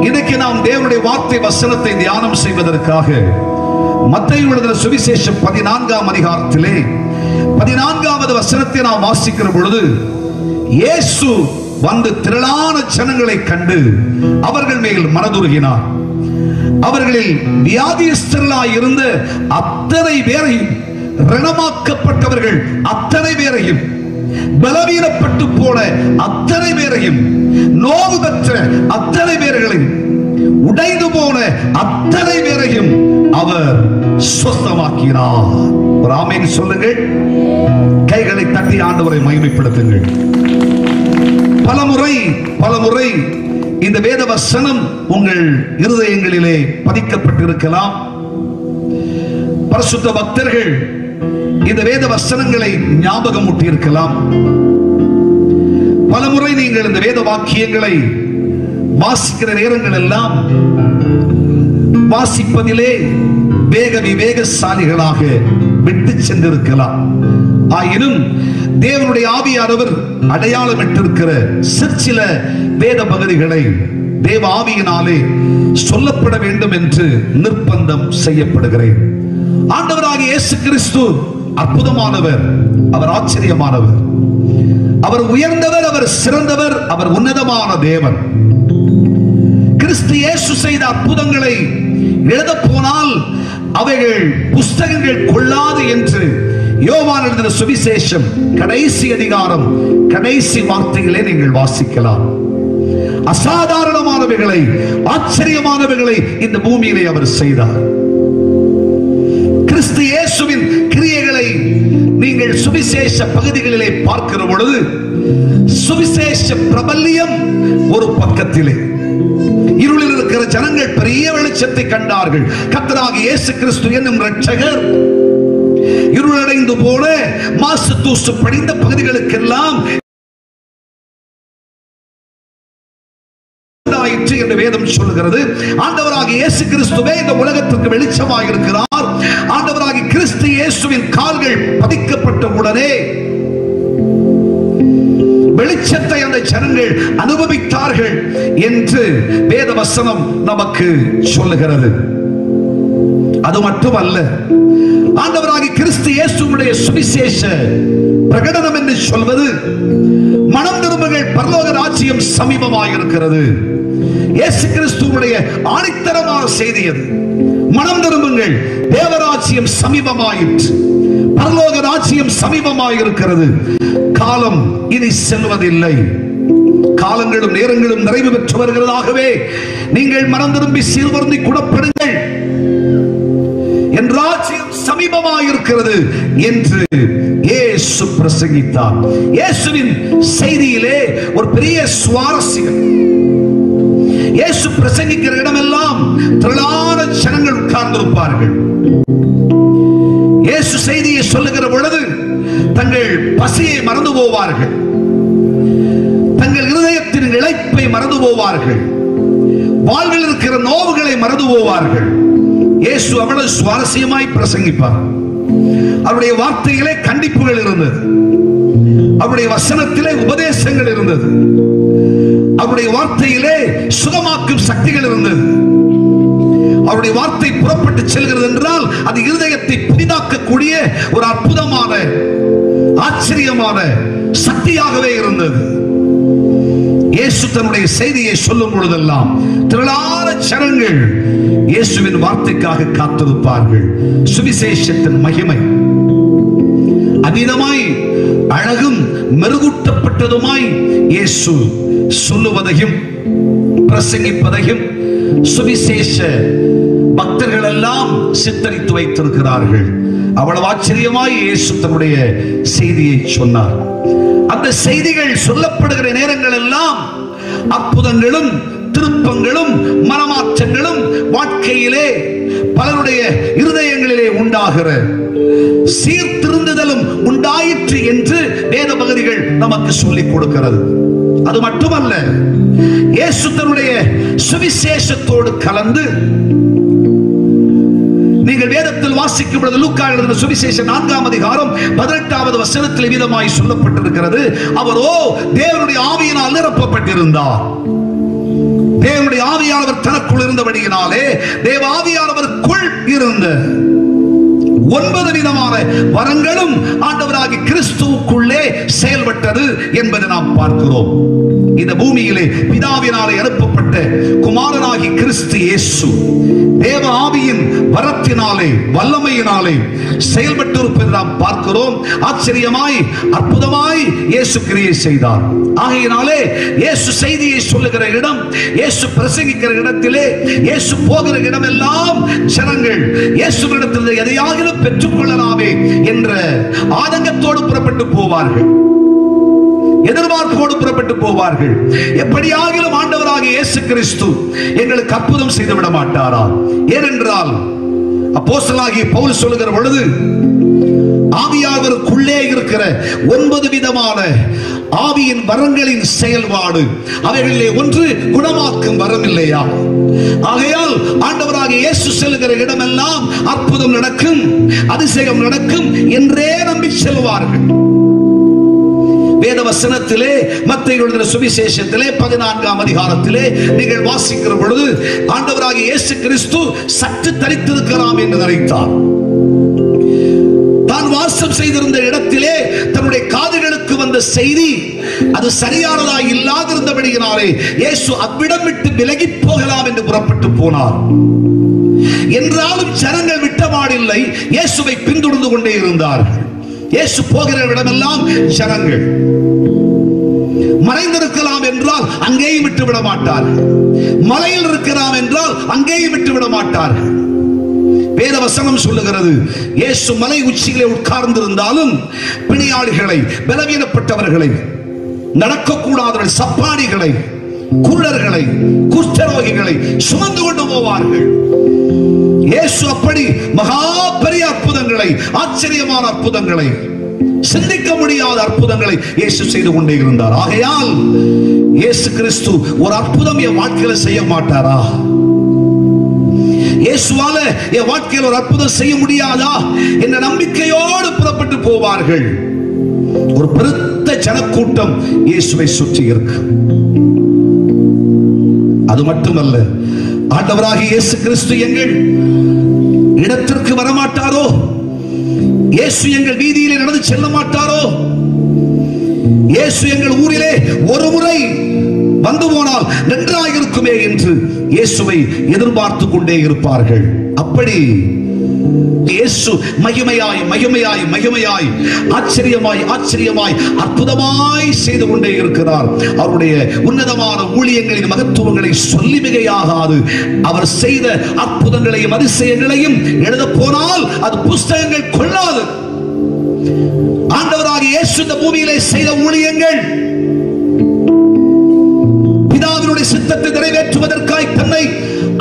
இன்னைக்கு நாம் தேவனுடைய வார்த்தை வசனத்தை தியானம் செய்வதற்காக மத்தேயு எழுதின சுவிசேஷம் 14ஆம் அதிகாரத்திலே 14வது வசனத்தை நாம் வாசிக்கிற பொழுது, இயேசு வந்து திரளான ஜனங்களை கண்டு அவர்கள் மேல் மனதுருகினார். அவர்களில் வியாதியஸ்தர்களாய் இருந்த அத்தனை பேரையும், ரணமாக்கப்பட்டவர்கள் அத்தனை பேரையும், பலவீனப்பட்டு போன அத்தனை பேரையும், நோவு பெற்ற அத்தனை பேர்களையும், உடைந்து போன அத்தனை பேரையும் அவர் சுத்தமாக்கினார். ஒரு ஆமென் சொல்லுங்கள். கைகளை தட்டி ஆண்டவரை மகிமைப்படுத்துங்கள். பலமுறை இந்த வேத வசனம் உங்கள் இருதயங்களிலே பதிக்கப்பட்டிருக்கலாம். பரிசுத்த பக்தர்கள் இந்த வேத வசனங்களை ஞாபகம் ஊட்டியிருக்கலாம். பலமுறை நீங்கள் இந்த வேத வாக்கியங்களை வாசிக்கிற நேரங்கள் எல்லாம் வாசிப்பதிலே வேக விவேகசாலிகளாக விட்டு சென்றிருக்கலாம். ஆயினும் தேவனுடைய ஆவியானவர் அடையாளமிட்டிருக்கிற சிற்சில வேத பகுதிகளை தேவ ஆவியினாலே சொல்லப்பட வேண்டும் என்று நிர்பந்தம் செய்யப்படுகிறேன். ஆண்டவராகிய இயேசு கிறிஸ்து அற்புதமானவர், அவர் ஆச்சரியமானவர், அவர் உயர்ந்தவர், அவர் சிறந்தவர், அவர் உன்னதமான தேவன். கிறிஸ்து இயேசு செய்த அற்புதங்களை எழுத போனால் அவைகள் புஸ்தகங்கள் கொள்ளாது என்று யோவான் எழுதின சுவிசேஷம் கடைசி அதிகாரம் கடைசி வார்த்தைகளே நீங்கள் வாசிக்கலாம். அசாதாரணமானவைகளை, ஆச்சரியமானவைகளை இந்த பூமியிலே அவர் செய்தார். கிறிஸ்து இயேசுவின் கிரியைகளை நீங்கள் சுவிசேஷ பகுதிகளிலே பார்க்கிற பொழுது சுவிசேஷ பிரபல்யம் ஒரு பக்கத்திலே, இருளில் இருக்கிற ஜனங்கள் பெரிய வெளிச்சத்தை கண்டார்கள். கர்த்தராகிய இயேசு கிறிஸ்து என்னும் இரட்சகர் இருளடைந்து போன மாசு தூசு படிந்த பகுதிகளுக்கெல்லாம் என்று வேதம் சொல்லுகிறது. ஆண்டவராகிய இயேசு கிறிஸ்துவே இந்த உலகத்திற்கு வெளிச்சமாக இருக்கிறார். ஆண்டவராகிய கிறிஸ்து இயேசுவின் கால்கள் பதிக்கப்பட்ட உடனே வெளிச்சத்தை அந்த ஜனங்கள் அனுபவித்தார்கள் என்று வேத வசனம் நமக்கு சொல்லுகிறது. அது மட்டுமல்ல, ஆண்டவராகிய கிறிஸ்து இயேசுவுடைய சுவிசேஷ பிரகடனம் என்று சொல்வது, மனம் திரும்புங்கள், பரலோக ராஜ்யம் சமீபமாக இருக்கிறது. இயேசு கிறிஸ்துவுடைய ஆணித்தரமான செய்தி அது. மனம் திரும்புங்கள், தேவராஜ்யம் சமீபமாயிற்று, பரலோக ராஜ்யம் சமீபமாக இருக்கிறது. காலம் இனி செல்வதில்லை, காலங்களும் நேரங்களும் நிறைவு பெற்று வருகிறதாகவே நீங்கள் மனம் திரும்பி சீர்வருந்தி குணப்படுங்கள், என் ராஜ்யம் சமீபமாக இருக்கிறது என்று இயேசு பிரசங்கித்தார். இயேசுவின் செய்தியிலே ஒரு பெரிய சுவாரஸ்யம். இயேசு பிரசங்கிக்கிற இடமெல்லாம் திரளான ஜனங்கள் உட்கார்ந்திருப்பார்கள். இயேசு செய்தியை சொல்லுகிற பொழுது தங்கள் பசியை மறந்து போவார்கள், தங்கள் இருதயத்தின் இளைப்பை மறந்து போவார்கள், வாழ்வில் இருக்கிற நோவுகளை மறந்து போவார்கள். இயேசு அவ்வளவு சுவாரஸ்யமாய் பிரசங்கிப்பார். அவருடைய வார்த்தையிலே கண்டிப்புகள் இருந்தது, அவருடைய வசனத்திலே உபதேசங்கள் இருந்தது, அவருடைய வார்த்தையிலே சுகமாக்கும் சக்திகள் இருந்தது. அவருடைய வார்த்தை புறப்பட்டு செல்கிறது என்றால் அது இருதயத்தை புதிதாக்கக்கூடிய ஒரு அற்புதமான ஆச்சரியமான சக்தியாகவே இருந்தது. இயேசு தன்னுடைய செய்தியை சொல்லும் பொழுதெல்லாம் திரளான ஜனங்கள் இயேசுவின் வார்த்தைக்காக காத்திருப்பார்கள். சுவிசேஷத்தின் மகிமை அதீதமாய் அழகும் மெருகூட்டப்பட்டதுமாய் இயேசு சொல்லுவதையும் பிரசங்கிப்பதையும் சுவிசேஷ பக்தர்கள் எல்லாம் சித்தரித்து வைத்திருக்கிறார்கள். அவ்வளவு ஆச்சரியமாய் இயேசு தன்னுடைய செய்தியை சொன்னார். அந்த செய்திகள் சொல்லப்படுகிற நேரங்கள் எல்லாம் அற்புதங்களும் திருப்பங்களும் மனமாற்றங்களும் வாழ்க்கையிலே பலருடைய இருதயங்களிலே உண்டாகிற சீர்திருந்துதலும் உண்டாயிற்று என்று வேத பகுதிகள் நமக்கு சொல்லிக் கொடுக்கிறது. அது மட்டுமல்ல, இயேசு தன்னுடைய சுவிசேஷத்தோடு கலந்து, நீங்கள் வேதத்தில் வாசிக்கும் பொழுது லூக்கா எழுதின சுவிசேஷம் 4ஆம் அதிகாரம் 18வது வசனத்தில் விதமாய் சொல்லப்பட்டிருக்கிறது, அவரோ தேவனுடைய ஆவியினால் நிரப்பப்பட்டிருந்தார். தேவனுடைய தேவனுடைய ஆவியானவர் தனக்குள் இருந்தபடியினாலே தேவ ஆவியானவருக்குள் இருந்த 9 விதமான வரங்களும் ஆண்டவராகிய கிறிஸ்துவுக்குள்ளே செயல்பட்டது என்பதை நாம் பார்க்கிறோம். இந்த பூமியிலே பிதாவினாலே அனுப்பப்பட்ட குமாரனாகி கிறிஸ்து இயேசு தேவ ஆவியின் வரத்தினாலே வல்லமையினாலே செயல்பட்டு இருப்பதை நாம் பார்க்கிறோம். ஆச்சரியமாய் அற்புதமாய் இயேசு கிரியை செய்தார். ஆகையினாலே இயேசு செய்தியை சொல்லுகிற இடம், இயேசு பிரசங்கிக்கிற இடத்திலே, இயேசு போகிற இடமெல்லாம் ஜனங்கள் இயேசுவிடத்தில் எதையாகிலும் பெற்றுக்கொள்ளலாமே என்ற ஆதங்கத்தோடு புறப்பட்டு போவார்கள், எதிர்பார்ப்போடு புறப்பட்டு போவார்கள். எப்படியாகிலும் ஆண்டவராகிய இயேசு கிறிஸ்து எங்களுக்கு அற்புதம் செய்து விட மாட்டாரா? ஏனென்றால் அப்போஸ்தலனாகிய பவுல் சொல்லுகிற பொழுது ஆவியானவருக்குள்ளே இருக்கிற 9 விதமான ஆவியின் வரங்களின் செயல்பாடு, அவைகளிலே ஒன்று குணமாக்கும் வரம் இல்லையா? ஆகையால் ஆண்டவராகிய இயேசு செல்லுகிற இடமெல்லாம் அற்புதம் நடக்கும், அதிசயம் நடக்கும் என்றே நம்பி செல்வார்கள். வேத வசனத்திலே மத்தேயு எழுதின சுவிசேஷத்திலே 14ஆம் அதிகாரத்திலே நீங்கள் வாசிக்கிற பொழுது ஆண்டவராகிய இயேசு கிறிஸ்து சற்று தரித்திருக்கலாம் என்று நினைத்தார். தான் வாசம் செய்திருந்த இடத்திலே தன்னுடைய காதுகளுக்கு வந்த செய்தி அது சரியானதாய் இல்லாதிருந்தபடியினாலே இயேசு அவ்விடம் விட்டு விலகி போகலாம் என்று புறப்பட்டு போனார். என்றாலும் ஜனங்கள் விட்டமாடில்லை, இயேசுவை பின்தொடர்ந்து கொண்டே இருந்தார்கள். இயேசு போகிற இடமெல்லாம் ஜனங்கள் மறைந்திருக்கலாம் என்றால் அங்கேயும் விட்டு விட மாட்டார்கள், மலையில் இருக்கலாம் என்றால் அங்கேயும் விட்டு விட மாட்டார்கள். வேத வசனம் சொல்லுகிறது, இயேசு மலை உச்சியிலே உட்கார்ந்திருந்தாலும் பிணியாளிகளை, பலவீனப்பட்டவர்களை, நடக்கக்கூடாதவர்கள், சப்பானிகளை, குருடர்களை, குஷ்டரோகிகளை சுமந்து கொண்டு போவார்கள். இயேசு அப்படி மகா பெரிய அற்புதங்களை, ஆச்சரியமான அற்புதங்களை, சிந்திக்க முடியாத அற்புதங்களை இயேசு செய்து கொண்டே இருந்தார். ஆகையால் இயேசு கிறிஸ்து ஒரு அற்புதம் என் வாழ்க்கையில செய்ய மாட்டாரா? இயேசுவால என் வாழ்க்கையில் ஒரு அற்புதம் செய்ய முடியாதா என்ற நம்பிக்கையோடு புறப்பட்டு போவார்கள். ஒரு பெருத்த ஜனக்கூட்டம் இயேசுவை சுற்றி இருக்கு. அது மட்டுமல்ல, ஆண்டவராகிய இயேசு கிறிஸ்து எங்கள் இடத்திற்கு வரமாட்டாரோ? இயேசு எங்கள் வீதியிலே நடந்து செல்ல மாட்டாரோ? இயேசு எங்கள் ஊரிலே ஒரு முறை வந்து போனால் நன்றாயிருக்குமே என்று இயேசுவை எதிர்பார்த்து கொண்டே இருப்பார்கள். அப்படி இயேசு மகிமையாய் மகிமையாய் மகிமையாய் ஆச்சரியமாய் ஆச்சரியமாய் அற்புதமாய் செய்து கொண்டே இருக்கிறார். அவருடைய உன்னதமான ஊழியங்களின் மகத்துவங்களை சொல்லி மிகையாகாது. அவர் செய்த அற்புதங்களையும் அதிசயங்களையும் எழுத போனால் அது புஸ்தகங்கள் கொள்ளாது. ஆண்டவராகிய இயேசு இந்த பூமியிலே செய்த ஊழியங்கள் பிதாவினுடைய சித்தத்தை நிறைவேற்றுவதற்காய் தன்னை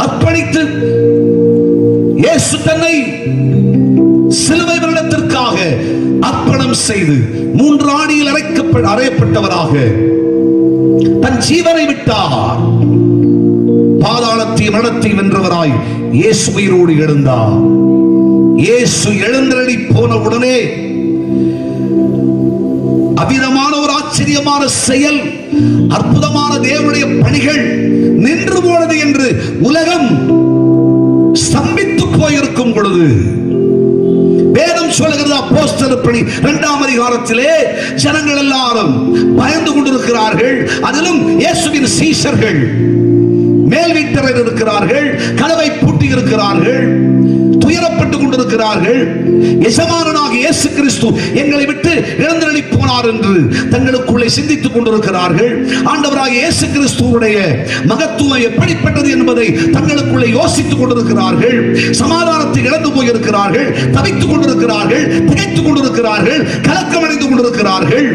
அர்ப்பணித்து இயேசு தன்னை சிலுவை மரணத்திற்காக அர்ப்பணம் செய்து 3 ஆணியில் அறையப்பட்டவராக தன் ஜீவனை விட்டார். பாதாளத்தையும் மரணத்தையும் வென்றவராய் இயேசு உயிரோடு எழுந்தார். இயேசு எழுந்தருளி போன உடனே அபிதமான ஒரு ஆச்சரியமான செயல், அற்புதமான தேவனுடைய பணிகள் நின்று போனது என்று உலகம் ஸ்தம்பித்து போயிருக்கும் பொழுது வேதம் சொல்லுகிறது, அப்போஸ்தலர் பணி 2ஆம் அதிகாரத்திலே ஜனங்கள் எல்லாரும் பயந்து கொண்டிருக்கிறார்கள். அதிலும் இயேசுவின் சீஷர்கள் மேல் வீட்டறையில் இருக்கிறார்கள், கதவை பூட்டி இருக்கிறார்கள், துயரப்பட்டு கொண்டிருக்கிறார்கள். எஜமானனாக இயேசு கிறிஸ்து எங்களை விட்டு எழுந்தருளி போனார் என்று தங்களுக்குள்ளே சிந்தித்துக் கொண்டிருக்கிறார்கள். ஆண்டவராக இயேசு கிறிஸ்துவுடைய மகத்துவம் எப்படிப்பட்டது என்பதை தங்களுக்குள்ளே யோசித்துக் கொண்டிருக்கிறார்கள். சமாதானத்தை இழந்து போயிருக்கிறார்கள், தவித்துக் கொண்டிருக்கிறார்கள், திகைத்துக் கொண்டிருக்கிறார்கள், கலக்கமடைந்து கொண்டிருக்கிறார்கள்.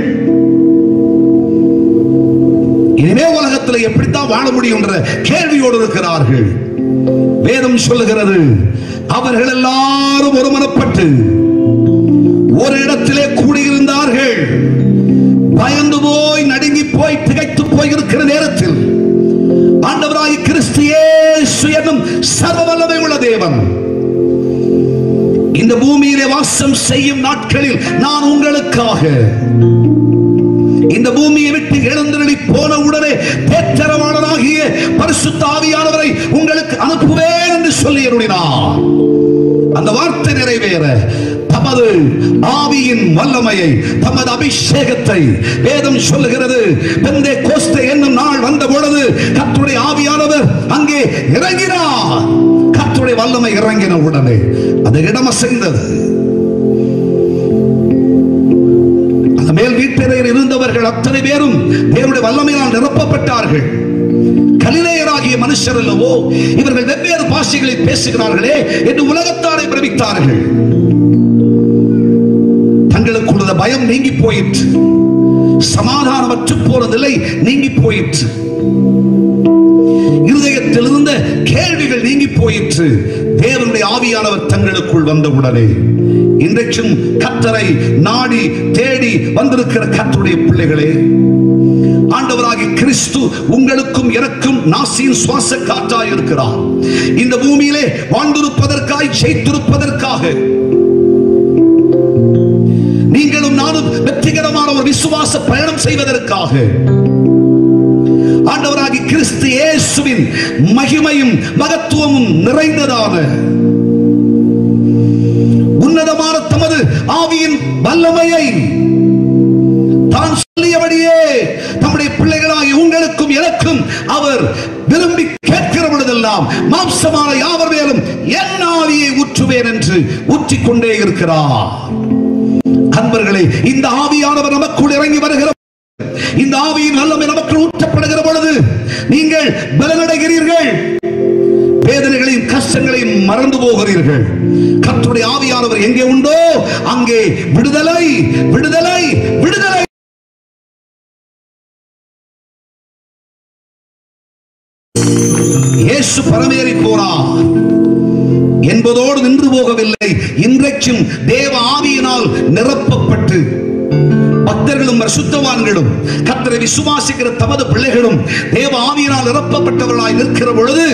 இனிமே உலகத்தில் எப்படித்தான் வாழ முடியும் என்ற கேள்வியோடு இருக்கிறார்கள். வேதம் சொல்லுகிறது, அவர்கள் எல்லாரும் ஒருமனப்பட்டு ஒரு இடத்திலே கூடியிருந்தார்கள். பயந்து போய் நடுங்கி போய் திகைத்து போய் இருக்கிற நேரத்தில் ஆண்டவராகிய கிறிஸ்து இயேசு என்னும் சர்வ வல்லமை உள்ள தேவன் இந்த பூமியிலே வாசம் செய்யும் நாட்களில் நான் உங்களுக்காக இந்த பூமியை விட்டு எழுந்தருளி போன உடனே தேற்றரவாளனாகிய பரிசுத்த பரிசுத்த ஆவியானவரை உங்களுக்கு அனுப்புவேன் என்று சொல்லி அருளினார். அந்த வார்த்தை நிறைவேற தமது ஆவியின் வல்லமையை, தமது அபிஷேகத்தை வேதம் சொல்லுகிறது. பெந்தேகோஸ்தே என்னும் நாள் வந்த பொழுது கர்த்தருடைய ஆவியானவர் அங்கே இறங்கினார். கர்த்தருடைய வல்லமை இறங்கின உடனே அது இடம் அசைந்தது. அந்த மேல் வீட்டறையில் இருந்தவர்கள் அத்தனை பேரும் தேவனுடைய வல்லமையால் நிரப்பப்பட்டார்கள். கலிலேயராகிய மனுஷர் அல்லவோ இவர்கள் வெவ்வேறு பாஷைகளை பேசுகிறார்களே என்று உலகத்தாரை பிரமித்தார்கள். தங்களுக்குள்ள பயம் நீங்கி போயிற்று, சமாதானமற்று போன நிலை நீங்கி போயிற்று, இருதயத்தில் இருந்த கேள்விகள் நீங்கி போயிற்று. தேவனுடைய ஆவியானவர் தங்களுக்குள் வந்தவுடனே இன்றைக்கும் கர்த்தரை நாடி தேடி வந்திருக்கிற கர்த்தருடைய பிள்ளைகளே, ஆண்டவராகிய கிறிஸ்து உங்களுக்கும் எனக்கும் நாசியின் சுவாச காற்றாய் இருக்கிறார். இந்த பூமியிலே வாழ்ந்திருப்பதற்காய், ஜெயித்திருப்பதற்காக, நீங்களும் நானும் வெற்றிகரமான ஒரு விசுவாச பயணம் செய்வதற்காக ஆண்டவராகிய கிறிஸ்து இயேசுவின் மகிமையும் மகத்துவமும் நிறைந்ததான உன்னதமான தமது ஆவியின் வல்லமையை தான் சொல்லியபடியே தம்முடைய பிள்ளைகளாகிய உங்களுக்கும் எனக்கும் அவர் விரும்பி கேட்கிற பொழுதெல்லாம் மாம்சமான யாவர் மேலும் என் ஆவியை ஊற்றுவேன் என்று ஊற்றிக்கொண்டே இருக்கிறார். அன்பர்களே, இந்த ஆவியானவர் நமக்குள் இறங்கி வருகிற, இந்த ஆவியின் வல்லமை நமக்கு ஊற்றப்படுகிற பொழுது நீங்கள் பலனடைகிறீர்கள், வேதனைகளையும் கஷ்டங்களையும் மறந்து போகிறீர்கள். கர்த்தருடைய ஆவியானவர் எங்கே உண்டோ அங்கே விடுதலை, விடுதலை, விடுதலை. இயேசு பரமேறி போனார் என்பதோடு நின்று போகவில்லை. இன்றைக்கும் தேவ ஆவியினால் நிரப்பப்பட்டு பக்தர்களும் பரிசுத்தவான்களும் கர்த்தரை விசுவாசிக்கிற தமது பிள்ளைகளும் தேவ ஆவியினால் நிரப்பப்பட்டவர்களாய் நிற்கிற பொழுது,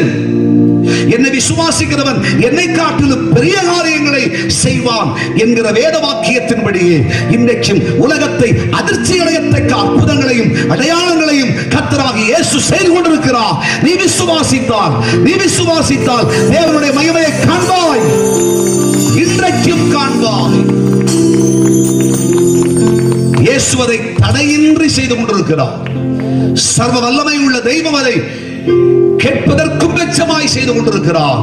என்னை விசுவாசிக்கிறவன் என்னை காட்டிலும் பெரிய காரியங்களை செய்வான் என்கிற வேத வாக்கியத்தின்படியே இன்றைக்கும் உலகத்தை அதிர்ச்சி அடையத்தக்க அற்புதங்களையும் அடையாளங்களையும் கர்த்தராகிய இயேசு செய்து கொண்டிருக்கிறார். நீ விசுவாசித்தால், நீ விசுவாசித்தால் தேவனுடைய மகிமையை காண்பாய், இன்றைக்கும் காண்பாய். இயேசு அதை தடையின்றி செய்து கொண்டிருக்கிறார். சர்வ வல்லமை உள்ள தெய்வம் அதை கேட்பதற்கும் வெச்சமாய் செய்து கொண்டிருக்கிறார்.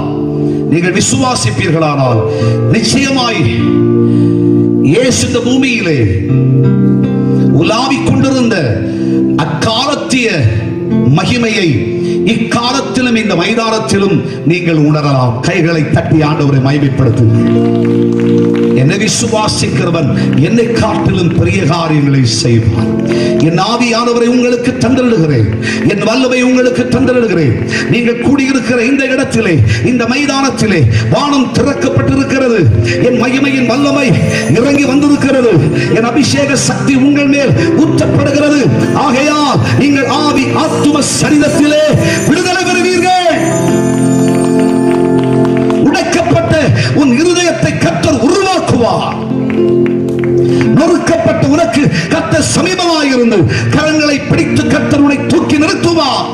நீங்கள் விசுவாசிப்பீர்களானால் நிச்சயமாய் இயேசு இந்த பூமியிலே உலாவிக் கொண்டிருந்த அக்காலத்திய மகிமையை இக்காலத்திலும் இந்த மைதானத்திலும் நீங்கள் உணரலாம். கைகளை தட்டி ஆண்டவரை மகிமைப்படுத்துங்கள். என்னை விசுவாசிக்கிறவன் என்னை காட்டிலும் பெரிய காரியங்களை செய்வான். என் ஆவியானவரை உங்களுக்கு தந்தளிடுகிறேன், என் வல்லமை உங்களுக்கு தந்தளிடுகிறேன். நீங்கள் கூடியிருக்கிற இந்த இடத்திலே, இந்த மைதானத்திலே வானம் திறக்கப்பட்டிருக்கிறது. என் மகிமையின் வல்லமை இறங்கி வந்திருக்கிறது. என் அபிஷேக சக்தி உங்கள் மேல் ஊற்றப்படுகிறது. ஆகையால் நீங்கள் ஆவி ஆத்தும சரீரத்திலே விடுதலை பெறுவீர்கள். உடைக்கப்பட்ட உன் இருதயத்தை கர்த்தர் உருவாக்குவார். நொறுக்கப்பட்ட உனக்கு கர்த்தர் சமீபமாயிருந்து கரங்களை பிடித்து கர்த்தர் உன்னை தூக்கி நிறுத்துவார்.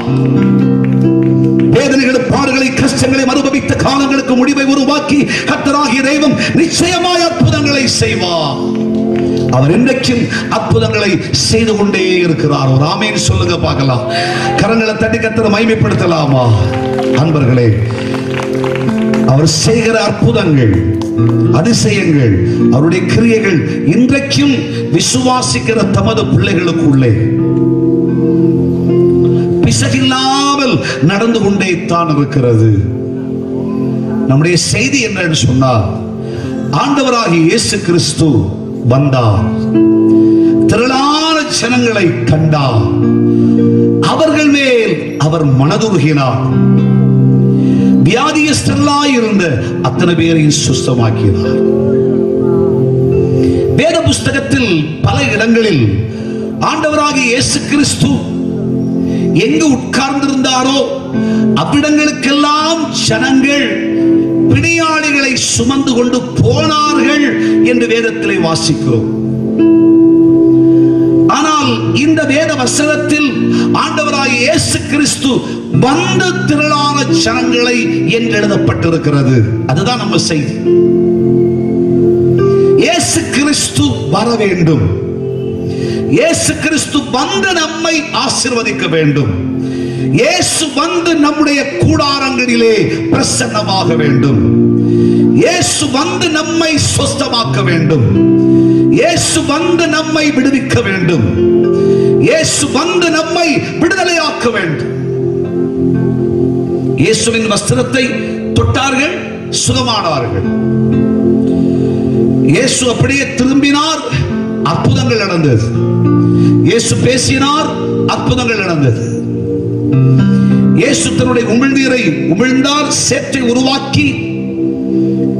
வேதனைகளை, பாடுகளை, கஷ்டங்களை அனுபவித்த காலங்களுக்கு முடிவை உருவாக்கி கர்த்தராகிய தெய்வம் நிச்சயமாய் அற்புதங்களை செய்வார். அவர் இன்றைக்கும் அற்புதங்களை செய்து கொண்டே இருக்கிறார். ஒரு ஆமென் சொல்லுங்க பார்க்கலாம். கரங்களை தட்டி கர்த்தரை மகிமைப்படுத்தலாமா? அன்பர்களே, அவர் செய்கிற அற்புதங்கள், அதிசயங்கள், அவருடைய கிரியைகள் இன்றைக்கும் விசுவாசிக்கிற தமது பிள்ளைகளுக்குள்ளே பிசகில்லாமல் நடந்து கொண்டே தான் இருக்கிறது. நம்முடைய செய்தி என்னன்னு சொன்னால், ஆண்டவராகிய இயேசு கிறிஸ்து வந்தார், திரளான ஜனங்களை கண்டார், அவர்கள் மேல் அவர் மனதுருகினார், வியாதியஸ்தர்களாய் இருந்த அத்தனை பேரையும் சுஸ்தமாக்கினார். வேத புஸ்தகத்தில் பல இடங்களில் ஆண்டவராகிய இயேசு கிறிஸ்து எங்கு உட்கார்ந்திருந்தாரோ அவ்விடங்களுக்கெல்லாம் ஜனங்கள் பிணியாளிகளை சுமந்து கொண்டு போனார்கள் என்று வேதத்திலே வாசிக்கிறோம். ஆனால் இந்த வேத வசனத்தில் ஆண்டவராகிய இயேசு கிறிஸ்து வந்த திரளான ஜனங்களை என்று எழுதப்பட்டிருக்கிறது. அதுதான் நம்ம செய்தி. இயேசு கிறிஸ்து வர வேண்டும். இயேசு கிறிஸ்து வந்து நம்மை ஆசீர்வதிக்க வேண்டும். இயேசு வந்து நம்முடைய கூடாரங்களிலே பிரசன்னமாக வேண்டும். இயேசு வந்து நம்மை சுஸ்தமாக்க வேண்டும். இயேசு வந்து நம்மை விடுவிக்க வேண்டும். இயேசு வந்து நம்மை விடுதலையாக்க வேண்டும். இயேசுவின் வஸ்திரத்தை தொட்டார்கள், சுகமானார்கள். இயேசு அப்படியே திரும்பினார், அற்புதங்கள் நடந்தது. இயேசு பேசினார், அற்புதங்கள் நடந்தது. இயேசு தன்னுடைய உமிழ்நீரை உமிழ்ந்தார், சேற்றை உருவாக்கி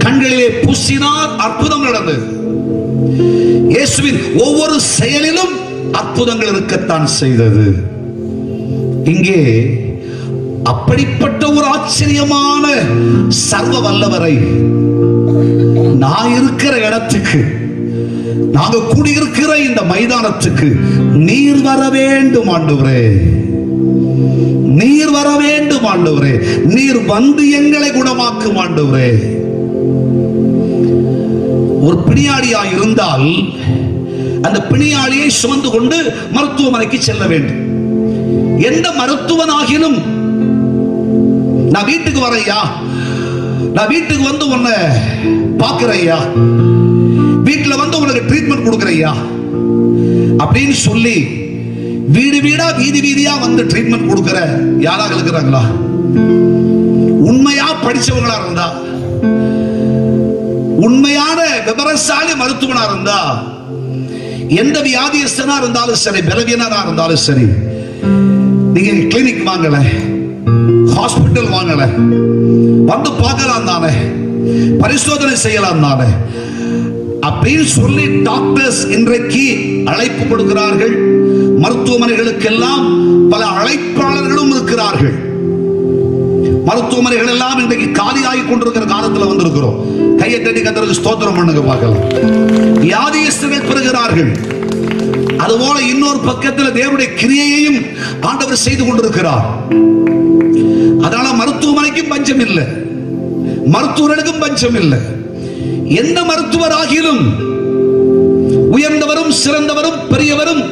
கண்களிலே பூசினார், அற்புதம் நடந்தது. இயேசுவின் ஒவ்வொரு செயலிலும் அற்புதங்கள் இருக்கத்தான் செய்தது. இங்கே அப்படிப்பட்ட ஒரு ஆச்சரியமான சர்வ வல்லவரை நான் இருக்கிற இடத்துக்கு, நாங்க கூடியிருக்கிற இந்த மைதானத்துக்கு நீர் வர வேண்டும் ஆண்டவரே, நீர் வர வேண்டும் ஆண்டவரே, நீர் வந்து எங்களை குணமாக்கும் ஆண்டவரே. ஒரு பிணியாளியா இருந்தால் அந்த பிணியாளியை சுமந்து கொண்டு மருத்துவமனைக்கு செல்ல வேண்டும். எந்த மருத்துவனாகிலும் நான் வீட்டுக்கு வரையா, நான் வீட்டுக்கு வந்து உன்னை பார்க்கிறையா, வீட்டுல வந்து உனக்கு ட்ரீட்மெண்ட் கொடுக்கறையா அப்படின்னு சொல்லி வீடு வீடா வீதி வீதியா வந்து ட்ரீட்மெண்ட் கொடுக்கிற யாராக இருக்கிறாங்களா? உண்மையா படிச்சவங்களா இருந்தா, உண்மையான விவரசாலி மருத்துவனா இருந்தா, எந்த வியாதியஸ்தனா இருந்தாலும் சரி, பலவீனனா இருந்தாலும் சரி, நீங்க கிளினிக் வாங்கல, ஹாஸ்பிட்டல் வாங்கல, வந்து பார்க்கலாம் தானே, பரிசோதனை செய்யலாம் தானே அப்படின்னு சொல்லி டாக்டர்ஸ் இன்றைக்கு அழைப்பு கொடுக்கிறார்கள். மருத்துவமனைகளுக்கெல்லாம் பல அழைப்பாளர்களும் இருக்கிறார்கள். மருத்துவமனைகள் எல்லாம் இன்றைக்கு காலியாகி கொண்டிருக்கிற காலத்தில் வந்திருக்கிறோம். கையை தட்டி கர்த்தருக்கு ஸ்தோத்திரம் பண்ணுங்க பார்க்கலாம். வியாதியஸ்தர்கள் பெறுகிறார்கள். அதுபோல இன்னொரு பக்கத்தில் தேவனுடைய கிரியையையும் ஆண்டவர் செய்து கொண்டிருக்கிறார். அதனால மருத்துவமனைக்கும் பஞ்சம் இல்லை, மருத்துவர்களுக்கும் பஞ்சம் இல்லை. எந்த மருத்துவர் ஆகிலும் உயர்ந்தவரும் சிறந்தவரும் பெரியவரும்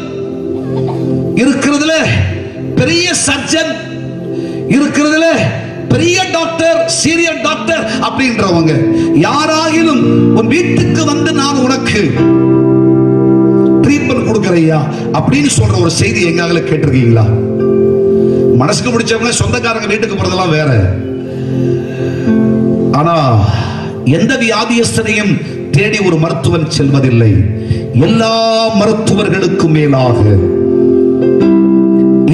இருக்கிறதுல பெரிய சர்ஜன், இருக்கிறதுல பெரிய டாக்டர், சீனியர் டாக்டர் அப்படின்றவங்க யாராகிலும் உன் வீட்டுக்கு வந்து நான் உனக்கு ட்ரீட்மெண்ட் கொடுக்கறையா அப்படின்னு சொல்ற ஒரு செய்தி எங்கால கேட்டிருக்கீங்களா? மனசுக்கு பிடிச்சவங்க சொந்தக்காரங்க வீட்டுக்கு போறதெல்லாம் வேற. ஆனா எந்த வியாதியஸ்தனையும் தேடி ஒரு மருத்துவன் செல்வதில்லை. எல்லா மருத்துவர்களுக்கும் மேலாக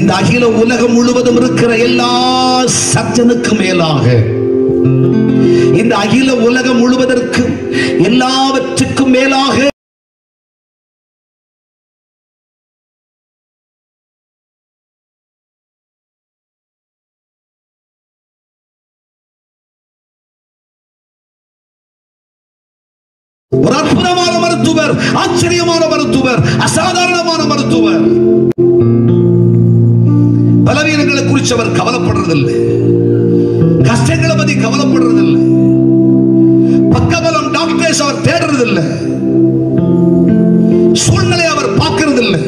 இந்த அகில உலகம் முழுவதும் இருக்கிற எல்லா சர்ஜனுக்கும் மேலாக, இந்த அகில உலகம் முழுவதற்கும் எல்லாவற்றுக்கும் மேலாக ஒரு அற்புதமான மருத்துவர், ஆச்சரியமான மருத்துவர், அசாதாரணமான மருத்துவர். பலவீனங்களை குறித்து அவர் கவலைப்படுறதில்லை, கஷ்டங்களை பத்தி கவலைப்படுறதில்லை, பக்கபலம் டாக்டர்ஸ் அவர் தேடுறதில்லை, சூழ்நிலை அவர் பார்க்கிறதில்லை.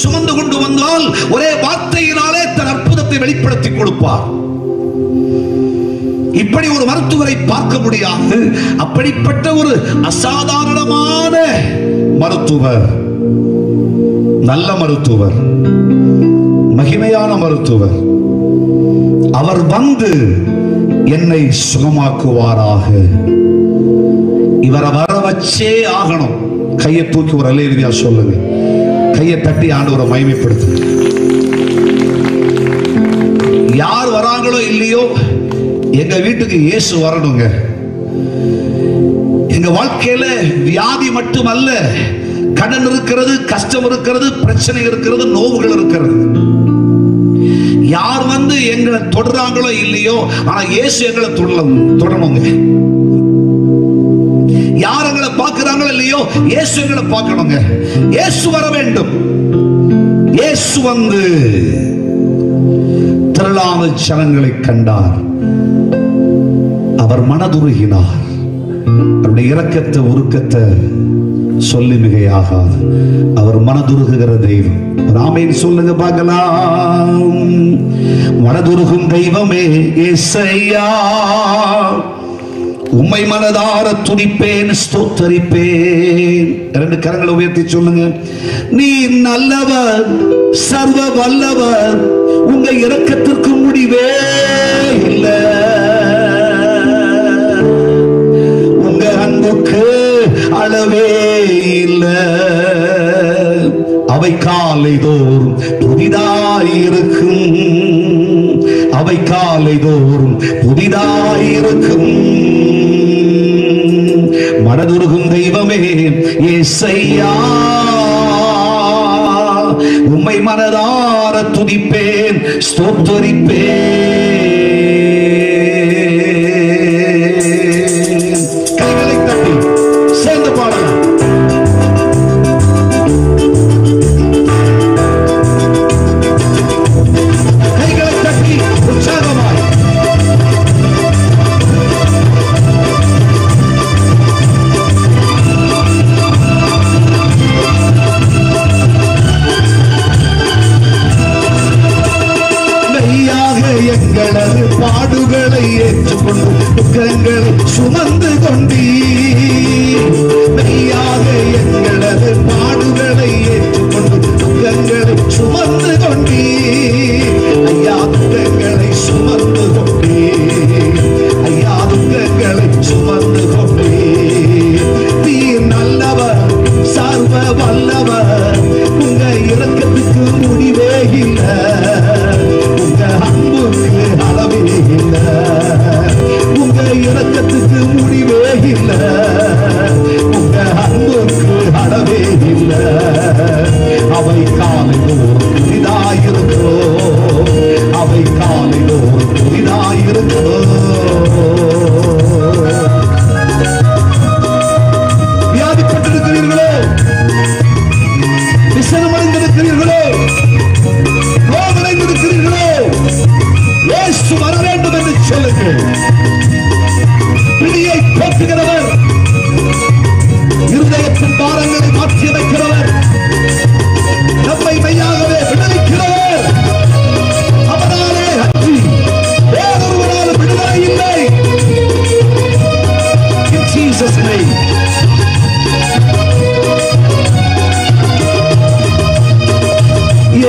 சுமந்து கொண்டு வந்தால் ஒரே வார்த்தையினாலே தன் அற்புதத்தை வெளிப்படுத்தி கொடுப்பார். இப்படி ஒரு மருத்துவரை பார்க்க முடியாது. அப்படிப்பட்ட ஒரு அசாதாரணமான மருத்துவர், நல்ல மருத்துவர், மகிமையான மருத்துவர், அவர் வந்து என்னை சுகமாக்குவாராக. இவரை வர வச்சே ஆகணும். கையை தூக்கி ஒரு அல்லேலூயா சொல்லுங்க. கையை தட்டி ஆண்டவரை மகிமைப்படுத்து. யார் வராங்களோ இல்லையோ, எங்க வீட்டுக்கு இயேசு வரணுங்க. எங்க வாழ்க்கையில வியாதி மட்டுமல்ல, கடன் இருக்கிறது, கஷ்டம் இருக்கிறது, பிரச்சனை இருக்கிறது, நோவுகள் இருக்கிறது. யார் வந்து எங்களை தொடராங்களோ இல்லையோ, ஆனா இயேசு எங்களை தொடரணுங்க. யார் எங்களை பார்க்கிறாங்களோ இல்லையோ, இயேசு எங்களை பார்க்கணுங்க. இயேசு வர வேண்டும். இயேசு வந்து திரளான ஜனங்களை கண்டார். அவர் மனதுருகினார். அவருடைய இரக்கத்தை உருக்கத்தை சொல்லி மிகையாகாது. அவர் மனதுருகுகிற தெய்வம். ஆமென் சொல்லுங்க பார்க்கலாம். மனதுருகும் தெய்வமே இயேசையா, உம்மை மனதார துதிப்பேன், ஸ்தோத்தரிப்பேன். இரண்டு கரங்களை உயர்த்தி சொல்லுங்க. நீ நல்லவர், சர்வ வல்லவர், உங்க இரக்கத்திற்கு முடிவே இல்லை, உங்க அன்புக்கு அளவே இல்லை. அவை காலை தோறும் புதிதாயிருக்கும், அவை காலை தோறும் புதிதாயிருக்கும். மனதுருகும் தெய்வமே இயேசையா, உம்மை மனதார துதிப்பேன், ஸ்தோத்தரிப்பேன். கைகளை தட்டி சேர்ந்து பாடலாம். கைகளை தட்டி உற்சாகமாய் எங்களது பாடுகளை ஏற்றுக்கொண்டு துக்கங்களை சுமந்து கொண்டீர். மெய்யாக எங்களது பாடுகளை ஏற்றுக்கொண்டு துக்கங்களை சுமந்து கொண்டீர். ஐயா துக்கங்களை சுமந்து கொண்டீர், ஐயா துக்கங்களை சுமந்து கொண்டீர். நீர் நல்லவர், சர்வ வல்லவர், உங்க இரக்கத்துக்கு முடிவே இல்லை, உங்க அன்புக்கு அளவே இல்லை, உங்க இரக்கத்துக்கு முடிவே இல்லை, உங்க அன்புக்கு அளவே இல்லை. அவை காலைதோறும் புதிதாயிருக்கோ, அவை காலைதோறும் புதிதாயிருக்கோ. வியாதிப்பட்டிருக்கிறீர்களோ, விசனமடைந்திருக்கிறீர்களோ, ரோகமடைந்திருக்கிறீர்களோ, இயேசு வர வேண்டும் என்று சொல்லுங்கள். பிடியை போக்குகிறவர், இருதயத்தின் பாரங்களை மாற்றி வைக்கிறவர், நம்மை மெய்யாகவே விடுவிக்கிறவர். அவராலே அன்றி வேறொருவரால் விடுதலை இல்லை. In Jesus' name.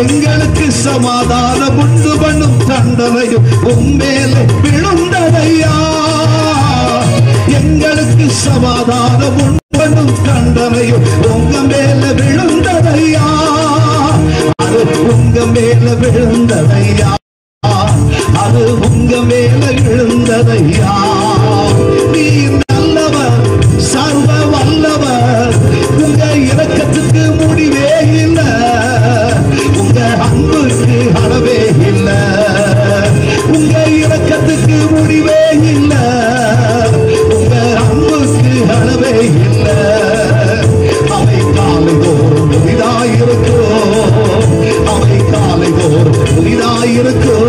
எங்களுக்கு சமாதானம் உண்டு பண்ணும் தண்டனையும் உம்மேலே விழுந்ததையா, எங்களுக்கு சமாதானம் உண்டு பண்ணும் தண்டனையும் உங்க மேல விழுந்ததையா, அது உங்க மேல விழுந்ததையா, அது உங்க மேல விழுந்ததையா. நீ நல்லவர், சர்வ வல்லவர், உங்க இரக்கத்துக்கு முடிவே இல்லை, உங்க அன்புக்கு அளவே இல்லை, உங்க இரக்கத்துக்கு முடிவே இல்லை, உங்க அன்புக்கு அளவே இல்லை. அவை காலைதோறும் புதிதாயிருக்கோ, அவை காலைதோறும் புதிதாயிருக்கோ.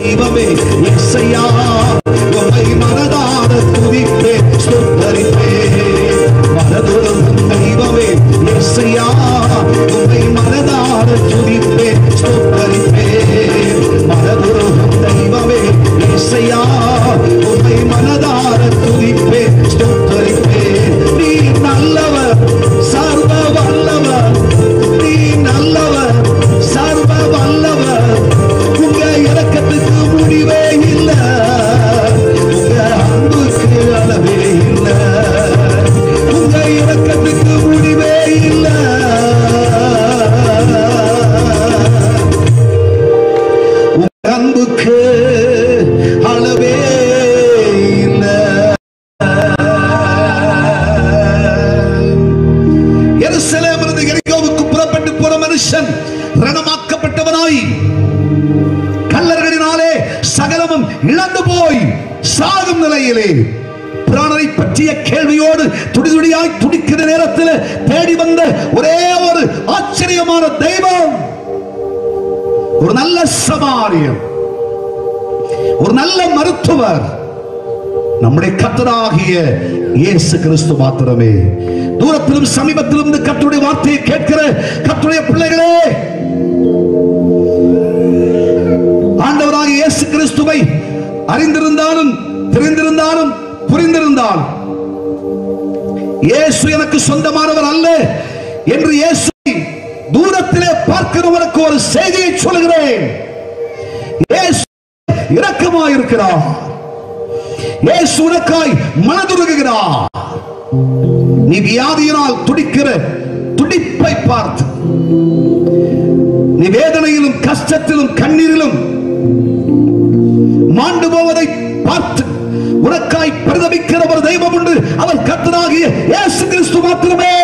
தெய்வமே இயேசையா உம்மை மனதார துதிப்பேன் ஸ்தோத்தரிப்பேன். மனதுருகும் தெய்வமே இயேசையா உம்மை மனதார துதிப்பேன் ஸ்தோத்தரிப்பேன். மனதுருகும் தெய்வமே இயேசையா உம்மை மனதார துதிப்பேன் ஸ்தோத்தரிப்பேன். நீ நல்லவர் சர்வ வல்லவர், நீ நல்லவர் சர்வ வல்லவர். உங்க இரக்கத்துக்கு முடிவே இல்லை, உங்க அன்புக்கு அளவே இல்லை, உங்க இரக்கத்துக்கு முடிவே இல்லை. உங்க அன்புக்கு அளவே இல்லை. எருசலேமிலிருந்து எரிகோவுக்கு புறப்பட்டு போன மனுஷன் ரணமாக்கப்பட்டவனாய் கல்லர்களினாலே சகலமும் இழந்து போய் சாகும் நிலையிலே பிராணனை பற்றிய கேள்வியோடு துடிதுடியாய் துடிக்கிற நேரத்தில் தேடி வந்த ஒரே ஒரு ஆச்சரியமான தெய்வம், ஒரு நல்ல சமாரியன், ஒரு நல்ல மருத்துவர், நம்முடைய கர்த்தராகிய இயேசு கிறிஸ்து மாத்திரமே. தூரத்திலும் சமீபத்திலும் இந்த கர்த்தருடைய வார்த்தையை கேட்கிற கர்த்தருடைய பிள்ளைகளே, ஆண்டவராகிய இயேசு கிறிஸ்துவை அறிந்திருந்தாலும் தெரிந்திருந்தாலும் புரிந்திருந்தாலும் இயேசு எனக்கு சொந்தமானவர் அல்ல என்று இயேசுவை தூரத்திலே பார்க்கிறவருக்கு ஒரு செய்தியை சொல்கிறேன். இயேசு இரக்கமாயிருக்கிறார், இயேசு உனக்காய் மனதுருகுகிறார். நீ வியாதியினால் துடிக்கிற துடிப்பை பார்த்து, நீ வேதனையிலும் கஷ்டத்திலும் கண்ணீரிலும் மாண்டு போவதை பார்த்து உனக்காய் பரிதபிக்கிற ஒரு தெய்வம் உண்டு. அவர் கர்த்தராகிய இயேசு கிறிஸ்து மாத்திரமே.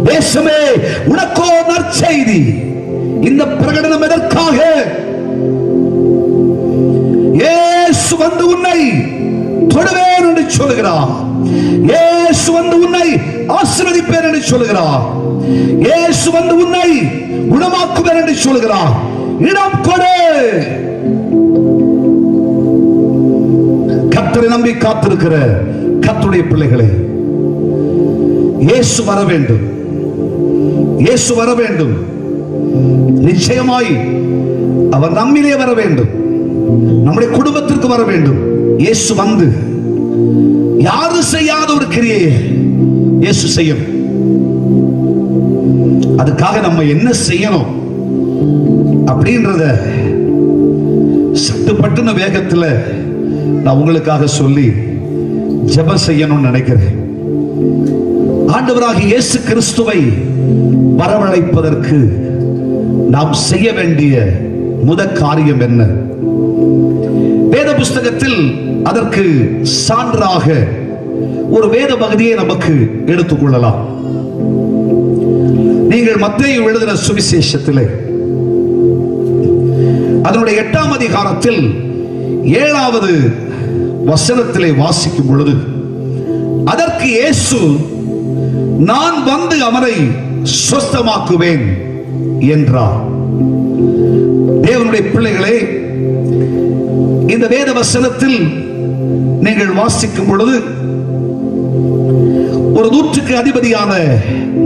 தேசமே உனக்கோ நற்செய்தி. இந்த பிரகடனம் எதற்காக? இயேசு வந்து உன்னை தொடுவேன் என்று சொல்கிறார். இயேசு வந்து உன்னை ஆசீர்வதிப்பேன் என்று சொல்கிறார். இயேசு வந்து உன்னை குணமாக்குவேன் என்று சொல்கிறார். இடம் கொடு. கர்த்தரை நம்பி காத்திருக்கிற கர்த்தருடைய பிள்ளைகளே, இயேசு வர வேண்டும், இயேசு வர வேண்டும். நிச்சயமாய் அவர் நம்மிலே வர வேண்டும், நம்முடைய குடும்பத்திற்கு வர வேண்டும். இயேசு வந்து யாரும் செய்யாத ஒரு கிரியை இயேசு செய்யணும். அதுக்காக நம்ம என்ன செய்யணும் அப்படின்றத சட்டுப்பட்டுன வேகத்துல நான் உங்களுக்காக சொல்லி ஜெபம் செய்யணும்னு நினைக்கிறேன். ஆண்டவராகிய இயேசு கிறிஸ்துவை வரவழைப்பதற்கு நாம் செய்ய வேண்டிய முதல் காரியம் என்ன? வேத புஸ்தகத்தில் அதற்கு சான்றாக ஒரு வேத பகுதியை நமக்கு எடுத்துக்கொள்ளலாம். நீங்கள் மத்தேயு எழுதின சுவிசேஷத்திலே அதனுடைய 8ஆம் அதிகாரத்தில் 7வது வசனத்திலே வாசிக்கும் பொழுது, அதற்கு இயேசு, நான் வந்து அவனை சுஸ்தமாக்குவேன் என்றார். தேவனுடைய பிள்ளைகளே, இந்த வேத வசனத்தில் நீங்கள் வாசிக்கும் பொழுது ஒரு 100க்கு அதிபதியான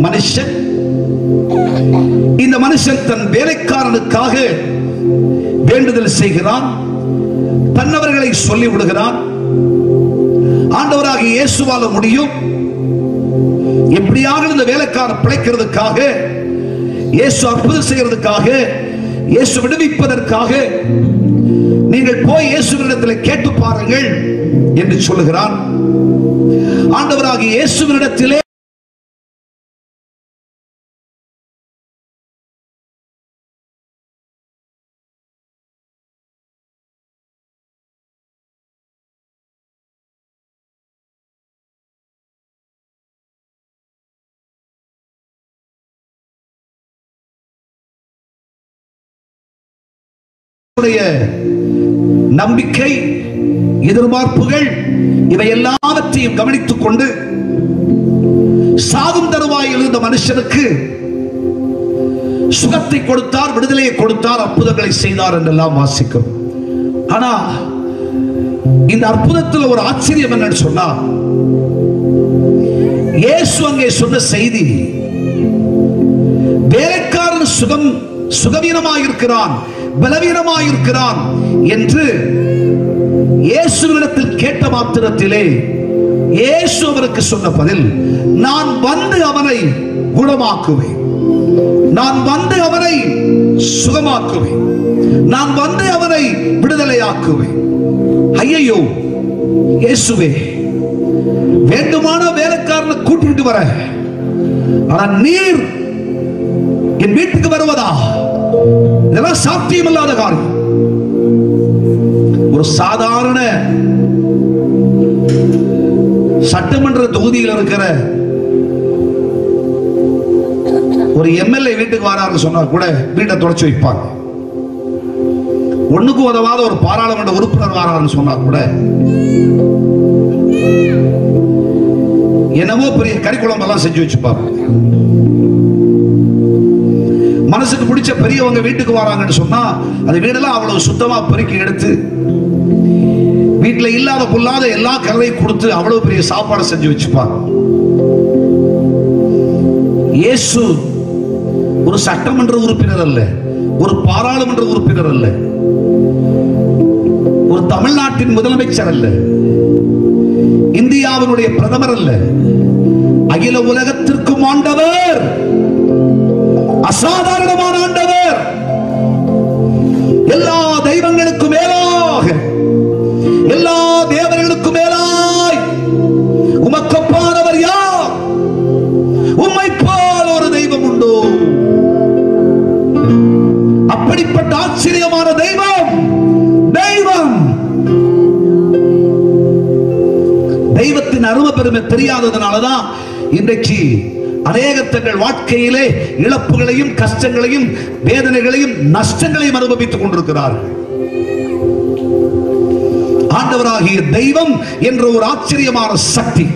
மனுஷன், இந்த மனுஷன் தன் வேலைக்காரனுக்காக வேண்டுதல் செய்கிறான், தன்னவர்களை சொல்லி விடுகிறான். ஆண்டவராகிய இயேசுவால முடியும், எப்படியாக இந்த வேலைக்காரன் பிழைக்கிறதுக்காக, இயேசு அற்புதம் செய்யறதுக்காக, இயேசு விடுவிப்பதற்காக நீங்கள் போய் இயேசுவினிடத்தில் கேட்டு பாருங்கள் என்று சொல்லுகிறான். ஆண்டவராகிய இயேசுவினிடத்திலே நம்பிக்கை, எதிர்பார்ப்புகள் இவை எல்லாவற்றையும் கவனித்துக் கொண்டு சாகும் தருவாயில் இருந்த மனுஷனுக்கு சுகத்தை கொடுத்தார், விடுதலையை கொடுத்தார், அற்புதங்களை செய்தார் என்றெல்லாம் வாசிக்கிறோம். ஆனா இந்த அற்புதத்தில் ஒரு ஆச்சரியம் என்னன்னு சொன்னா, இயேசு அங்கே சொன்ன செய்தி, வேலைக்காரன் சுகவீனமாயிருக்கிறான், பலவீனமாயிருக்கிறான் என்று இயேசுவிடத்தில் கேட்ட மாத்திரத்திலே இயேசு அவருக்கு சொன்ன பதில், நான் வந்து அவனை குணமாக்குவேன், நான் வந்து அவனை சுகமாக்குவேன், நான் வந்து அவனை விடுதலையாக்குவேன். ஐயோ இயேசுவே, வேண்டுமான வேலைக்காரனை கூட்டிட்டு வர, ஆனா நீர் என் வீட்டுக்கு வருவதா? இதெல்லாம் சாத்தியமில்லாத காரியம். ஒரு சாதாரண சட்டமன்ற தொகுதியில் இருக்கிற ஒரு எம்எல்ஏ வீட்டுக்கு வராருன்னு சொன்னா கூட வீட்டை தொடச்சு வைப்பாங்க. ஒண்ணுக்கு உதவாத ஒரு பாராளுமன்ற உறுப்பினர் வராருன்னு சொன்னா கூட என்னவோ பெரிய கறிக்குழம்பு எல்லாம் செஞ்சு வச்சுப்பாங்க. மனசுக்கு பிடிச்ச பெரியவங்க வீட்டுக்கு வராங்கன்னு சொன்னா அந்த வீடெல்லாம் அவ்வளவு சுத்தமா பெருக்கி எடுத்து வீட்டுல இல்லாத பொல்லாத எல்லா கலரையும் கொடுத்து அவ்வளவு பெரிய சாப்பாடு செஞ்சு வச்சுப்பாங்க. இயேசு ஒரு சட்டமன்ற உறுப்பினர் அல்ல, ஒரு பாராளுமன்ற உறுப்பினர் அல்ல, ஒரு தமிழ்நாட்டின் முதலமைச்சர் அல்ல, இந்தியாவினுடைய பிரதமர் அல்ல, அகில உலகத்திற்கும் ஆண்டவர், அசாதாரணமான ஆண்டவர், எல்லா தெய்வங்களுக்கும் மேலாக, எல்லா தேவர்களுக்கும் மேலாய் உமக்கொப்பானவர் யார்? உம்மை போல் ஒரு தெய்வம் உண்டோ? அப்படிப்பட்ட ஆச்சரியமான தெய்வம், தெய்வம். தெய்வத்தின் அருமை பெருமை தெரியாததுனாலதான் இன்றைக்கு அநேகர் தங்கள் வாழ்க்கையிலே இழப்புகளையும் கஷ்டங்களையும் வேதனைகளையும் நஷ்டங்களையும் அனுபவித்துக் கொண்டிருக்கிறார்கள். ஆண்டவராகிய தெய்வம் என்ற ஒரு ஆச்சரியமான சக்தி,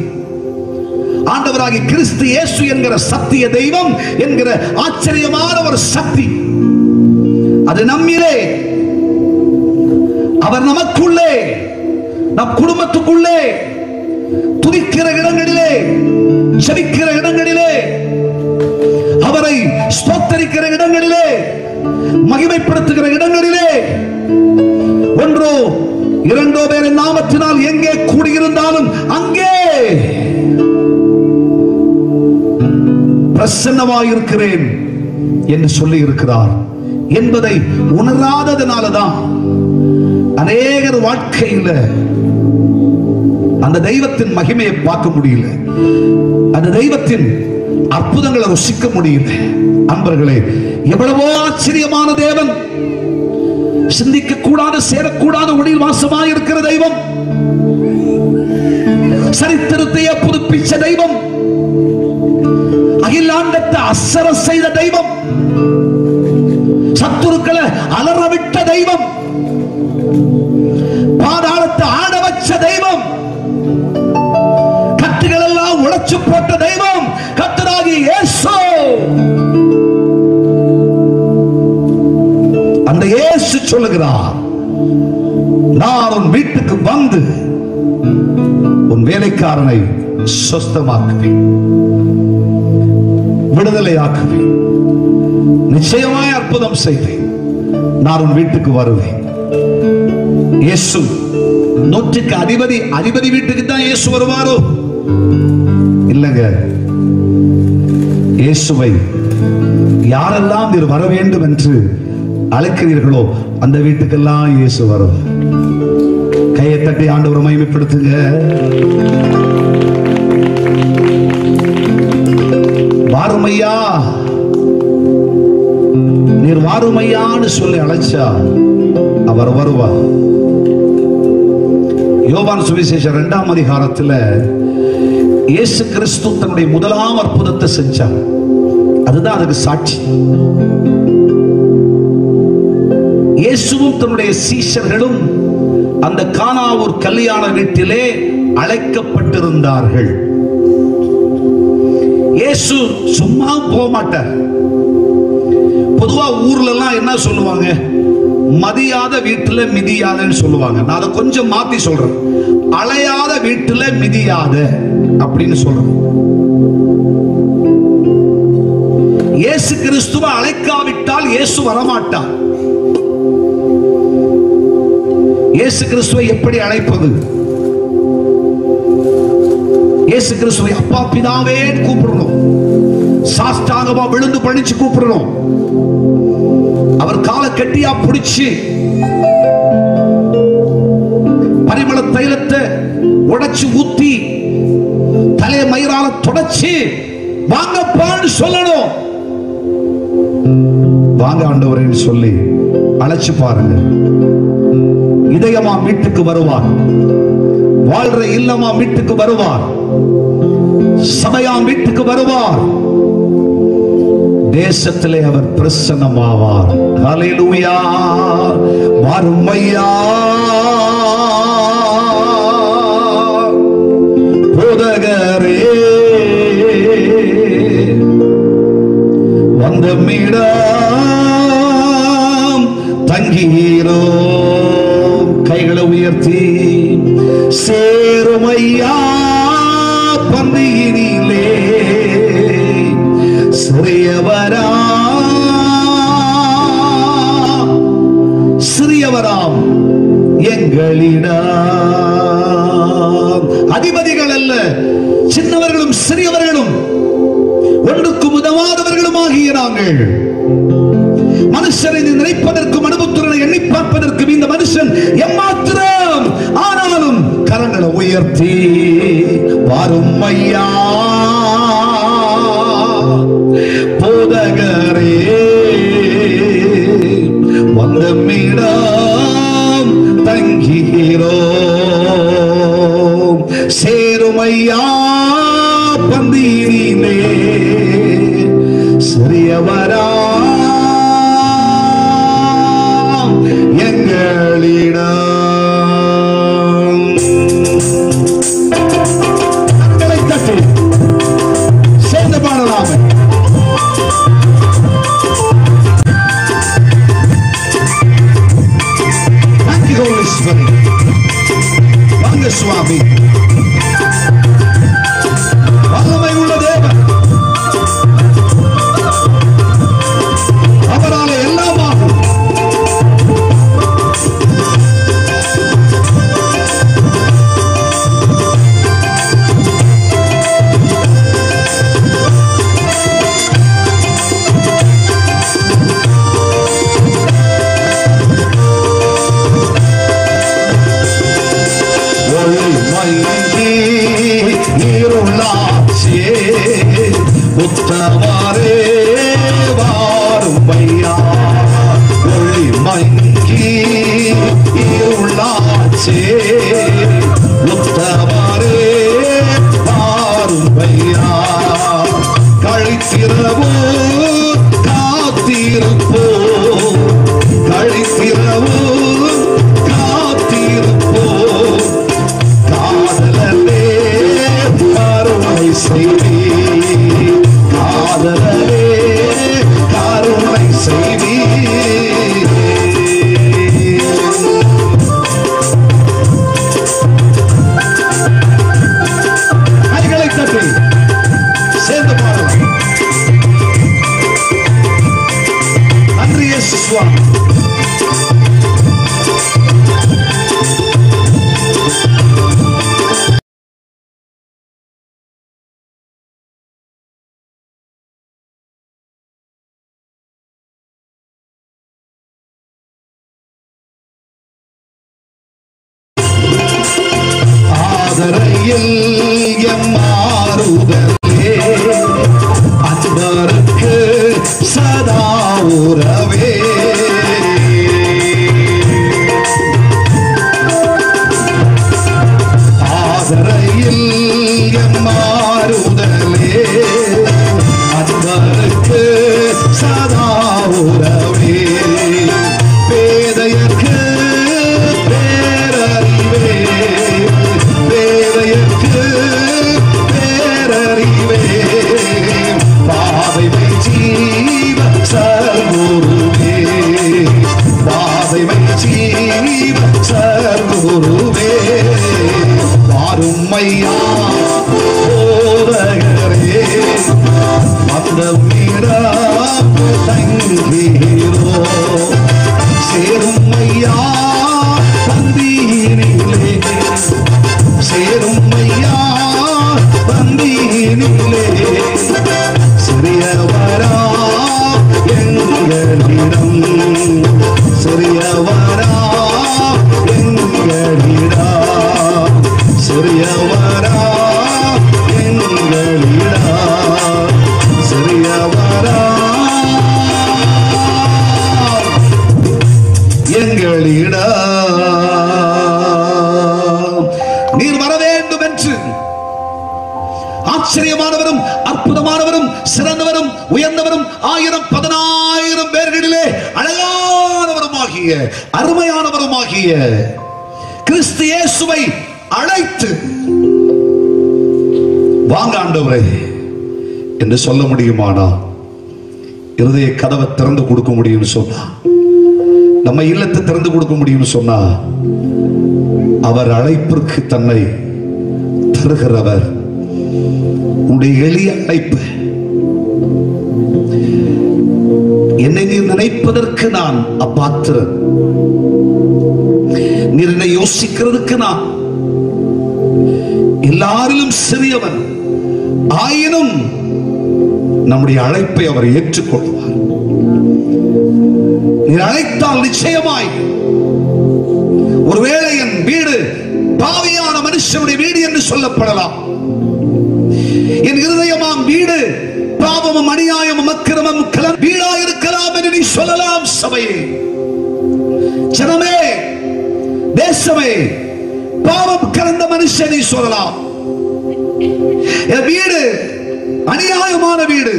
ஆண்டவராகிய கிறிஸ்து இயேசு என்கிற சத்திய தெய்வம் என்கிற ஆச்சரியமான ஒரு சக்தி, அது நம்மிலே, அவர் நமக்குள்ளே, நம் குடும்பத்துக்குள்ளே, துதிக்கிற இடங்களிலே, ஜெபிக்கிற இடங்களிலே, அவரை ஸ்தோத்தரிக்கிற இடங்களிலே, மகிமைப்படுத்துகிற இடங்களிலே, ஒன்றோ இரண்டோ பேர் நாமத்தினால் எங்கே கூடியிருந்தாலும் அங்கே பிரசன்னமாயிருக்கிறேன் என்று சொல்லி இருக்கிறார் என்பதை உணராததனாலதான் அநேகர் வாழ்க்கையில் அந்த தெய்வத்தின் மகிமையை பார்க்க முடியல, அந்த தெய்வத்தின் அற்புதங்களை ருசிக்க முடியல. அன்பர்களே, எவ்வளவோ ஆச்சரியமான தேவன், சிந்திக்க கூடாத சேரக்கூடாத ஒளியில் வாசமாய் இருக்கிற தெய்வம், சரித்திரத்தையே புதுப்பிச்ச தெய்வம், அகிலாண்டத்தை அசர செய்த தெய்வம், சத்துருக்களை அலறவிட்ட தெய்வம், பாதாளத்தை ஆட வச்ச தெய்வம், கட்டுகள் எல்லாம் உடைச்சு போட்ட தெய்வம் கர்த்தராகிய இயேசு. அந்த இயேசு சொல்லுகிறார், நான் உன் வீட்டுக்கு வந்து உன் வேலைக்காரனை சொஸ்தமாக்குவேன், விடுதலையாக்குவேன், நிச்சயமாய் அற்புதம் செய்வேன், நான் உன் வீட்டுக்கு வருவேன். இயேசு நூற்றுக்கு அதிபதி வீட்டுக்கு தான் இயேசு வருவாரோ? இல்லங்க, இயேசுவை யாரெல்லாம் நீர் வர வேண்டும் என்று அழைக்கிறீர்களோ அந்த வீட்டுக்கெல்லாம் இயேசு வரும். கையை தட்டி ஆண்டவரை மகிமைப்படுத்துங்க. வாருமையா, நீர் வாருமையான்னு சொல்லி அழைச்சா அவர் வருவார். யோவான் சுவிசேஷம் 2ஆம் அதிகாரத்தில் இயேசு கிறிஸ்து தன்னுடைய முதலாம் அற்புதத்தை செஞ்சார். அதுதான் அதுக்கு சாட்சி. இயேசுவும் தன்னுடைய சீஷர்களும் அந்த கானாவூர் கல்யாண வீட்டிலே அழைக்கப்பட்டிருந்தார்கள். இயேசு சும்மா போக மாட்டார். பொதுவா ஊர்ல எல்லாம் என்ன சொல்லுவாங்க, மதியாத வீட்டுல மிதியாதன்னு சொல்லுவாங்க. நான் அதை கொஞ்சம் மாத்தி சொல்றேன், அலையாத வீட்டுல மிதியாத அப்படின்னு சொல்றேன். இயேசு கிறிஸ்துவை அழைக்காவிட்டால் இயேசு வரமாட்டார். இயேசு கிறிஸ்துவை எப்படி அழைப்பது? இயேசு கிறிஸ்துவை அப்பா பிதாவே கூப்பிடணும், சாஷ்டாங்கமா விழுந்து பணிச்சு கூப்பிடணும். அவர் காலை கட்டியா பிடிச்சு பரிமள தைலத்தை உடைச்சு ஊத்தி தலைய மயிரால தொடச்சு வாங்கப்பான்னு சொல்லணும். வாங்க ஆண்டவரேன்னு சொல்லி அழைச்சு பாருங்க. இதயமா வீட்டுக்கு வருவார், வாழ்ற இல்லமா வீட்டுக்கு வருவார், சபையாம் வீட்டுக்கு வருவார், தேசத்திலே அவர் பிரசன்னமாவார். ஹல்லேலூயா. வாரும் ஐயா போதகரே, வந்த மீடம் தங்கீரோ. கைகளை உயர்த்தி சேருமையா பந்தியினிலே சிறியவராம் எங்களிடம். அதிபதிகள் அல்ல, சின்னவர்களும் சிறியவர்களும் ஒன்றுக்கும் உதவாதவர்களும் ஆகிய நாங்கள் மனுஷனை நினைப்பதற்கும் மனுபுத்திரனை எண்ணி பார்ப்பதற்கும் இந்த மனுஷன் எம்மாத்திரம். ஆனாலும் கரங்களை உயர்த்தி வாரும் ஐயா போதகரே, வந்த மீடம் தங்குகிறோம், சேருமையா பந்தியினிலே சிறியவரா எங்களிடம். கரங்களை தட்டி சேர்ந்து பாடலாமே. வாங்க சுவாமி, வல்லமை உள்ள தேவன், அவரால எல்லாம் ஆகும். உத்தவாரே வாரும் ஐயா, ஒளி மங்கி உள்ளாச்சே. உத்தவாரே வாரும் ஐயா, கழித்திரவோ காத்திருப்போ, கழித்திரவோ காத்திருப்போ. காதலே கருணை செய்தி, காதலே கருணை செய்தி. கைகளை தட்டி சேர்ந்து பாடலாம். நன்றி இயேசு சுவாமி. ஆதரையில் எம்மாறுதலே, அன்பருக்கு சதா உறவே. ஆதரையில் எம்மாறுதலே, அன்பருக்கு சதா உறவே. பேதையர்க்கு பேரறிவே, பேதையர்க்கு பேரறிவே. பாவை சத்குருவே வாருமையா போதகரே மந்தமிடா தங்கீரோ சேருமையா பந்தியினிலே சேருமையா பந்தியினிலே சிறியவரா எங்களிடம் சிறியவரா எங்களிடா சிறியவரா எங்களிடா சிறியவரா எங்களிடா நீர் வர வேண்டும் என்று ஆச்சரியமானவரும் அற்புதமானவரும் சிறந்தவரும் உயர்ந்தவரும் 1000-10,000 பேர்களிலே அழகானவருமாகிய அருமையானவருமாகிய கிறிஸ்து இயேசுவை அழைத்து வாங்க ஆண்டவரே என்று சொல்ல முடியுமானா, இருதய கதவை திறந்து கொடுக்க முடியும்னு சொன்னா, நம்ம இல்லத்தை திறந்து கொடுக்க முடியும்னு சொன்னா, அவர் அழைப்பிற்கு தன்னை தருகிறவர். உன்னுடைய எளிய அழைப்பு, என்னை நீர் நினைப்பதற்கு நான் அப்பாத்திரன், நீர் என்னை யோசிக்கிறதுக்கு நான் எல்லாரிலும் சிறியவன். ஆயினும் நம்முடைய அழைப்பை அவர் ஏற்றுக்கொள்வார். நீர் அழைத்தால் நிச்சயமாய், ஒருவேளை என் வீடு பாவியான மனுஷனுடைய வீடு என்று சொல்லப்படலாம், என் இருதயமாம் வீடு பாவமும் அநியாயமும் அக்கிரமம் வீடாயிருக்கலாம் என்று நீ சொல்லலாம். சபையே, ஜனமே, தேசமே, பாவம் கலந்த மனுஷன் நீ சொல்லலாம். என் வீடு அநியாயமான வீடு,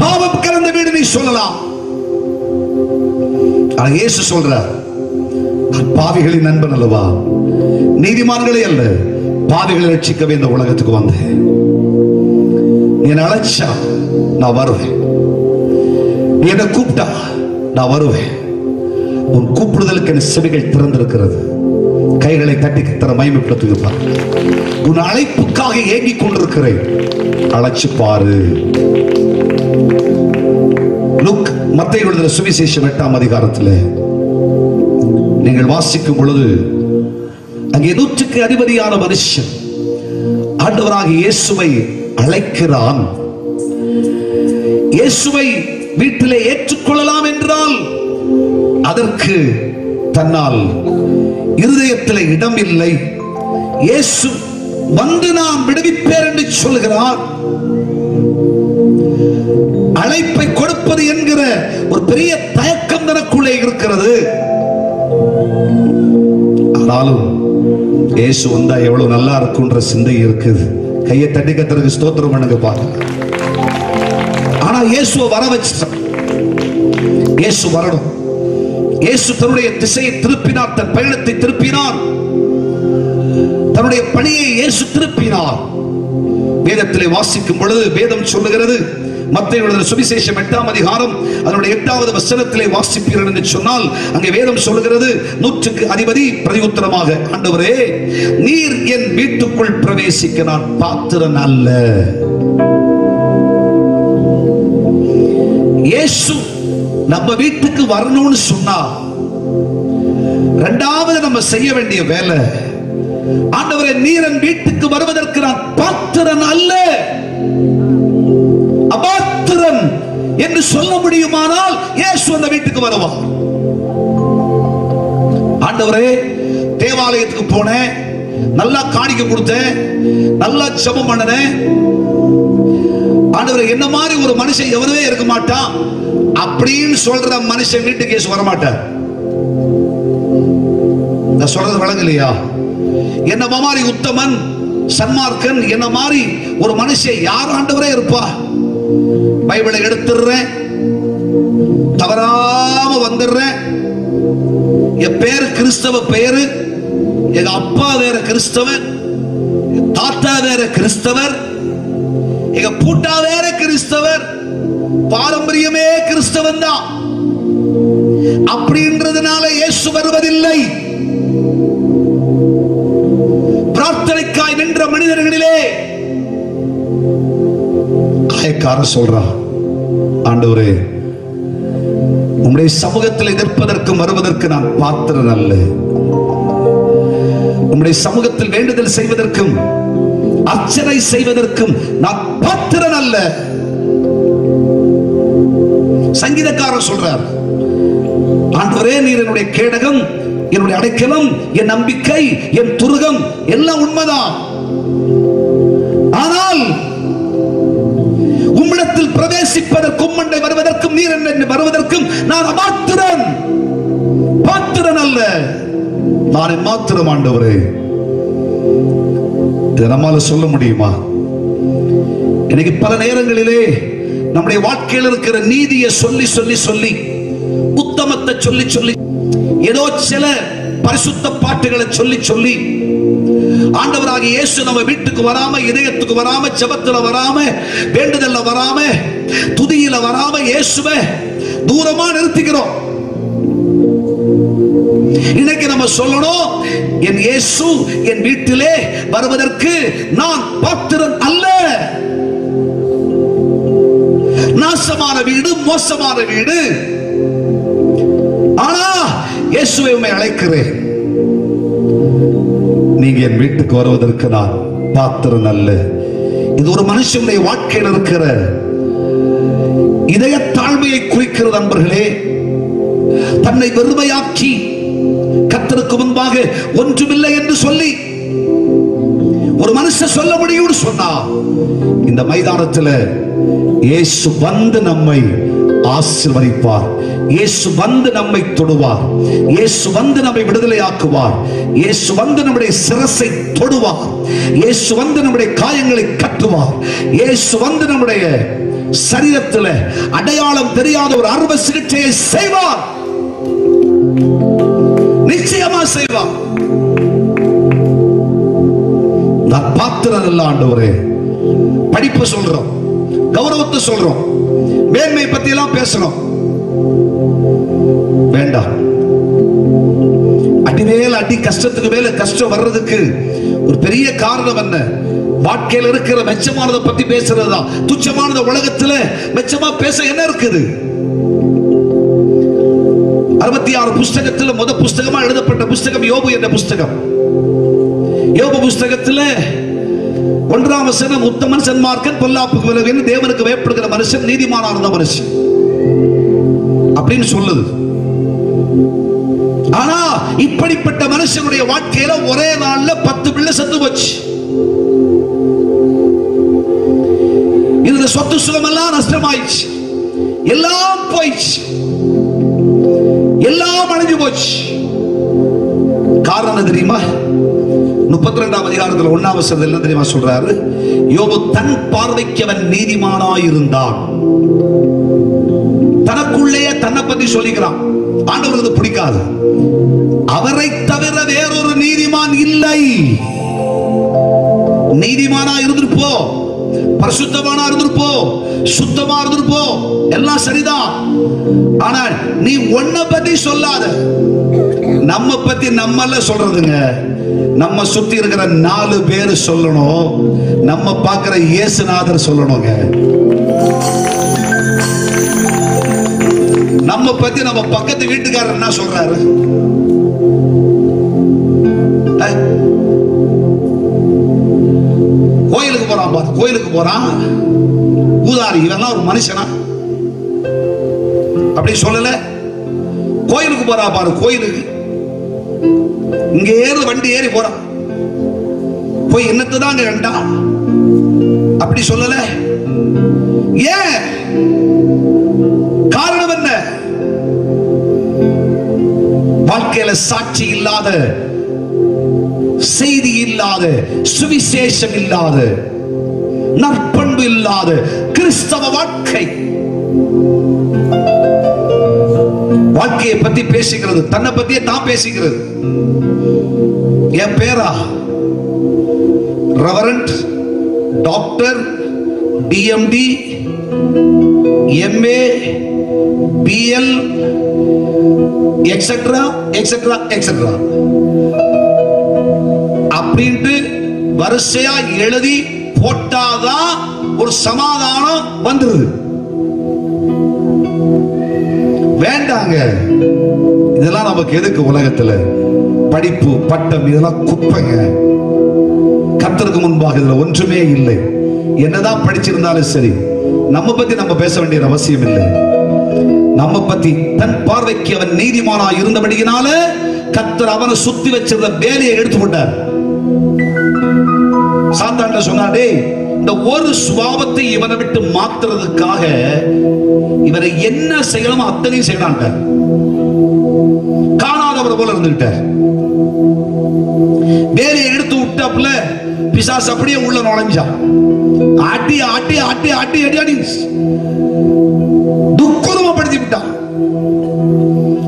பாவம் கலந்த வீடு நீ சொல்லலாம். ஆனா இயேசு சொல்றார், பாவிகளின் நண்பன் அல்லவா, நீதிமான்களே அல்ல, பாவிகளை ரட்சிக்கவே இந்த உலகத்துக்கு வந்தேன். நீ என்ன அழைச்சா நான் வருவேன், நீ என்ன கூப்பிட்டா நான் வருவேன். உன் கூப்பிடுதலுக்கு என் செவிகள் திறந்திருக்கிறது. கைகளை தட்டி கர்த்தரை மகிமைப்படுத்துகிறார். உன் அழைப்புக்காக ஏங்கிக் கொண்டிருக்கிறேன், அழைச்சு பாரு. லூக் மத்தேயு எழுதின சுவிசேஷம் 8ஆம் அதிகாரத்தில் நீங்கள் வாசிக்கும் பொழுது, அங்கே 100க்கு அதிபதியான மனுஷன் ஆண்டவராகிய இயேசுவை அழைக்கிறான். இயேசுவை வீட்டிலே ஏற்றுக்கொள்ளலாம் என்றால் அதற்கு தன்னால் இருதயத்தில் இடம் இல்லை. இயேசு வந்து நான் விடுவிப்பேன் என்று சொல்கிறார். அழைப்பை கொடுப்பது என்கிற ஒரு பெரிய தயக்கம் தனக்குள்ளே இருக்கிறது. ஆனாலும் இயேசு வந்தா எவ்வளவு நல்லா இருக்குன்ற சிந்தை இருக்குது. கையை தட்டி கர்த்தருக்கு ஸ்தோத்திரம் பண்ணுங்க பாருங்க. ஆனா இயேசுவை வர வச்சிட்டான். இயேசு வரணும். இயேசு தன்னுடைய திசையை திருப்பினார், தன் பயணத்தை திருப்பினார், தன்னுடைய பணியை இயேசு திருப்பினார். வேதத்திலே வாசிக்கும் பொழுது வேதம் சொல்லுகிறது, மத்தேயு எழுதின சுவிசேஷம் 8ஆம் அதிகாரம் அதனுடைய 8வது வசனத்திலே வாசிப்பீர்கள் என்று சொன்னால், அங்கே வேதம் சொல்லுகிறது, 100க்கு அதிபதி பிரதியுத்தரமாக, ஆண்டவரே, நீர் என் வீட்டுக்குள் பிரவேசிக்க நான் பாத்திரன் அல்ல. இயேசு நம்ம வீட்டுக்கு வரணும்னு சொன்னா, இரண்டாவது நம்ம செய்ய வேண்டிய வேலை, ஆண்டவரே, நீர் என் வீட்டுக்கு வருவதற்கு நான் பாத்திரன் அல்ல. அபாத்திரன் என்று சொல்ல முடியுமானால் இயேசு அந்த வீட்டுக்கு வருவார். ஆண்டவரே, தேவாலயத்துக்கு போனேன், நல்லா காணிக்கை கொடுத்தேன், நல்லா ஜெபம் பண்ணினேன், ஆண்டவரே, என்ன மாதிரி ஒரு மனுஷன் எவனவே இருக்க மாட்டான் அப்படின்னு சொல்ற மனுஷன் வீட்டுக்கு இயேசு வர மாட்டார். நான் சொல்றது வழங்கலையா? என்ன மாதிரி உத்தமன், சன்மார்க்கன், என்ன மாதிரி ஒரு மனுஷன் யார் ஆண்டவரே இருப்பா? பைபிளை எடுத்துடுறேன், தவறாம வந்துடுறேன், என் பேரு கிறிஸ்தவ பெயரு, எங்க அப்பா வேற கிறிஸ்தவர், தாத்தா வேற கிறிஸ்தவர், எங்க பூட்டா வேற கிறிஸ்தவர், பாரம்பரியமே கிறிஸ்தவன் தான். அப்படின்றதுனால இயேசு வருவதில்லை. பிரார்த்தனைக்காய் நின்ற மனிதர்களிலே ஆயக்காரர் சொல்றான், ஆண்டவரே, உம்முடைய சமூகத்தில் நிற்பதற்கும் வருவதற்கு நான் பாத்திரன் அல்ல. உம்முடைய சமூகத்தில் வேண்டுதல் செய்வதற்கும் அர்ச்சனை செய்வதற்கும் நான் பாத்திரன் அல்ல. சங்கீதக்காரர் சொல்றார், ஆண்டவரே, நீர் என்னுடைய கேடகம், என்னுடைய அடைக்கலம், என் நம்பிக்கை, என் துருகம், எல்லாம் உண்மைதான். ஆனால் உம்மிடத்தில் பிரவேசிப்பதற்கும் உம்மண்டை வருவதற்கும் நீர் என்ன வருவதற்கும் நான் அமாத்திரன், பாத்திரன் அல்ல. நான் மாத்திரம். ஆண்டவரே, இதை நம்மால சொல்ல முடியுமா? இன்னைக்கு பல நேரங்களிலே நம்முடைய வாழ்க்கையில் இருக்கிற நீதியை சொல்லி சொல்லி சொல்லி, உத்தமத்தை சொல்லி சொல்லி, ஏதோ சில பரிசுத்த பாட்டுகளை சொல்லி சொல்லி, ஆண்டவராகிய இயேசு நம்ம வீட்டுக்கு வராம, இதயத்துக்கு வராம, ஜெபத்துல வராம, வேண்டுதல்ல வராம, துதியில வராம இயேசுவை தூரமா நிறுத்திக்கிறோம். இன்னைக்கு நம்ம சொல்லணும், என் இயேசு என் வீட்டிலே வருவதற்கு நான் பாத்திரன் அல்ல. நாசமான வீடு, மோசமான வீடு, ஆனா இயேசுவை உம்மை அழைக்கிறேன், நீங்க என் வீட்டுக்கு வருவதற்கு நான் பாத்திரன் அல்ல. இது ஒரு மனுஷனுடைய வாழ்க்கையில் இருக்கிற இதய தாழ்மையை குறிக்கிற நண்பர்களே. தன்னை வெறுமையாக்கி கர்த்தருக்கு முன்பாக ஒன்றுமில்லை என்று சொல்லி ஒரு மனுஷன் சொல்ல முடியும்னு சொன்னா, இந்த மைதானத்தில் இயேசு வந்து நம்மை ஆசீர்வதிப்பார். இயேசு வந்து நம்மை தொடுவார். இயேசு வந்து நம்மை விடுதலையாக்குவார். இயேசு வந்து நம்முடைய சிரசை தொடுவார். இயேசு வந்து நம்முடைய காயங்களை கட்டுவார். இயேசு வந்து நம்முடைய சரீரத்தில் அடையாளம் தெரியாத ஒரு அறுவை சிகிச்சையை செய்வார். நிச்சயமா செய்வார். நான் பாத்திரன் அல்ல ஆண்டவரே. படிப்பு சொல்றோம், கௌரவத்தை சொல்றோம், மேன்மை பத்தி எல்லாம் பேசணும், வேண்டாம். அடி மேல அடி, கஷ்டத்துக்கு மேல கஷ்டம் வர்றதுக்கு ஒரு பெரிய காரணம் என்ன? வாழ்க்கையில் இருக்கிற மெச்சமானதை பத்தி பேசுறதுதான். துச்சமானத உலகத்துல மெச்சமா பேச என்ன இருக்குது? 66 புஸ்தகத்துல முதல் புஸ்தகமா எழுதப்பட்ட புஸ்தகம் யோபு என்ற புஸ்தகம். யோபு புஸ்தகத்துல 1ஆம் வசனம், உத்தமன் சன்மார்க்கன் பொல்லாப்புக்கு விலகின தேவனுக்கு பயப்படுகிற மனுஷன் நீதிமானான மனுஷன் அப்படின்னு சொல்லுது. ஆனா இப்படிப்பட்ட மனுஷனுடைய வாழ்க்கையில ஒரே நாள்ல 10 பிள்ளை செத்து போச்சு. இந்த சொத்து சுகம் எல்லாம் நஷ்டமாயிடுச்சு, எல்லாம் போயிடுச்சு, எல்லாம் அழிஞ்சு போச்சு. காரணம் தெரியுமா? 32ஆம் அதிகாரத்தில் 1ஆம் வசனத்தில் என்ன தெரியுமா சொல்றாரு? யோபு தன் பார்வைக்கு அவன் நீதிமானாயிருந்தான். தனக்குள்ளேயே தன்னை பத்தி சொல்லிக்கிறான். ஆண்டவருக்கு பிடிக்காது. அவரை தவிர வேறொரு நீதிமான் இல்லை. நீதிமானா இருந்திருப்போ, பரிசுத்தமானா இருந்திருப்போ, சுத்தமா இருந்திருப்போ, எல்லாம் சரிதான். ஆனால் நீ ஒன்ன பத்தி சொல்லாத. நம்ம பத்தி நம்மள சொல்றதுங்க. நம்ம சுத்தி இருக்கிற 4 பேர் சொல்லணும். நம்ம பார்க்கிற இயேசுநாதர் சொல்லணுங்க. நம்ம பத்தி நம்ம பக்கத்து வீட்டுக்காரர் என்ன சொல்றாரு? கோயிலுக்கு போறான் பாரு, கோயிலுக்கு போறான், ஊதாரி, இவெல்லாம் ஒரு மனுஷனா? அப்படி சொல்லல. கோயிலுக்கு போறா பாரு, கோயிலுக்கு இங்க ஏறு, வண்டி ஏறி போறான், போய் என்னத்துதான் கண்டா? அப்படி சொல்லல. ஏன்? காரணம் என்ன? வாழ்க்கையில சாட்சி இல்லாத, செய்தி இல்லாத, சுவிசேஷம் இல்லாத, நற்பண்பு இல்லாத கிறிஸ்தவ வாழ்க்கை. வாழ்க்கையை பத்தி பேசுகிறது, தன்னை பத்தியே தான் பேசுகிறது. என் பேரா reverend, doctor, TMT, MA, BL etcetera etcetera etcetera அப்படின்ட்டு வரிசையா எழுதி போட்டாதான் ஒரு சமாதானம் வந்துருது. வேண்டாங்க, இதெல்லாம் நமக்கு எதுக்கு? உலகத்துல படிப்பு பட்டம் இதெல்லாம் குப்பைங்க. கர்த்தருக்கு முன்பாக இதுல ஒன்றுமே இல்லை. என்னதான் படிச்சிருந்தாலும் சரி, நம்ம பத்தி நம்ம பேச வேண்டிய அவசியம் இல்லை. நம்ம பத்தி தன் பார்வைக்கு அவன் நீதிமானா இருந்தபடியினால கர்த்தர் அவனை சுத்தி வச்சிருந்த வேலையை எடுத்து விட்டார். சாத்தான்ட சொன்னாடே, இந்த ஒரு சுபாவத்தை இவனை விட்டு மாத்துறதுக்காக இவரை என்ன செய்யணுமோ அத்தனையும் செய்யலான்ட்ட. காணாதவர் போல இருந்துகிட்ட வேலையை எடுத்து விட்டாப்புல பிசாசு அப்படியே உள்ள நுழைஞ்சான். அடி அடி அடி அடி அடி அடி துக்குதமப்படுத்தி விட்டான்.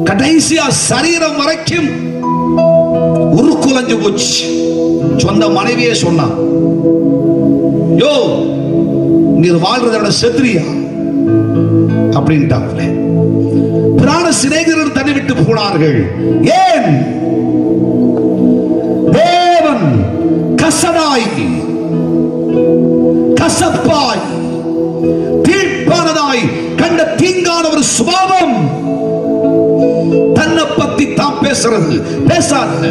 கடைசியா சரீரம் வரைக்கும் உருக்குலைஞ்சு போச்சு. சொந்த மனைவியே சொன்னான், யோ நீர் வாழ்றதை விட செத்துறியா அப்படின்ட்டாங்க. பிராண சிநேகிதர்கள் தன்னை விட்டு போனார்கள். ஏன்? தேவன் கசடாய் கசப்பாய் தீர்ப்பானதாய் கண்ட தீங்கான ஒரு சுபாவம் தன்னை பத்தி தான் பேசுறது. பேசாத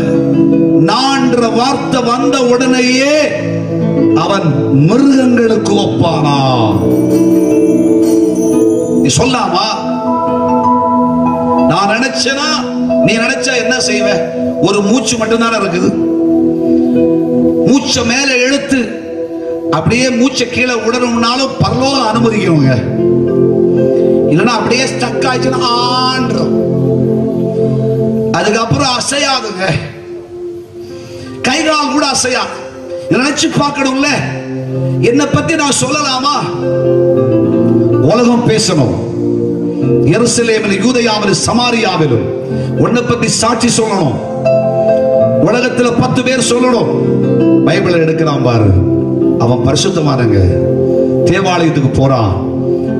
நான்ற வார்த்தை வந்த உடனேயே அவன் மிருகங்களுக்கு ஒப்பானா. நீ சொல்லாமா? நான் நினைச்சேனா? நீ நினைச்சா என்ன செய்வ? ஒரு மூச்சு மட்டும்தானே இருக்குது. மூச்ச மேல எழுத்து அப்படியே மூச்சை கீழே விடணும்னாலும் பரலோகம் அனுமதிக்கணுங்க. இல்லைன்னா அப்படியே ஸ்டக் ஆயிடுச்சுன்னா ஆன்றோம். அதுக்கப்புறம் அசையாதுங்க, கை கால் கூட அசையாது. நினைச்சு பார்க்கணும்ல, என்னை பத்தி நான் சொல்லலாமா? உலகம் பேசணும். எருசலேமில், யூதேயாவிலும், சமாரியாவிலும் உன்னை பத்தி சாட்சி சொல்லணும். உலகத்துல 10 பேர் சொல்லணும். பைபிளை எடுக்கிறான் பாரு, அவன் பரிசுத்தமானங்க. தேவாலயத்துக்கு போறான்,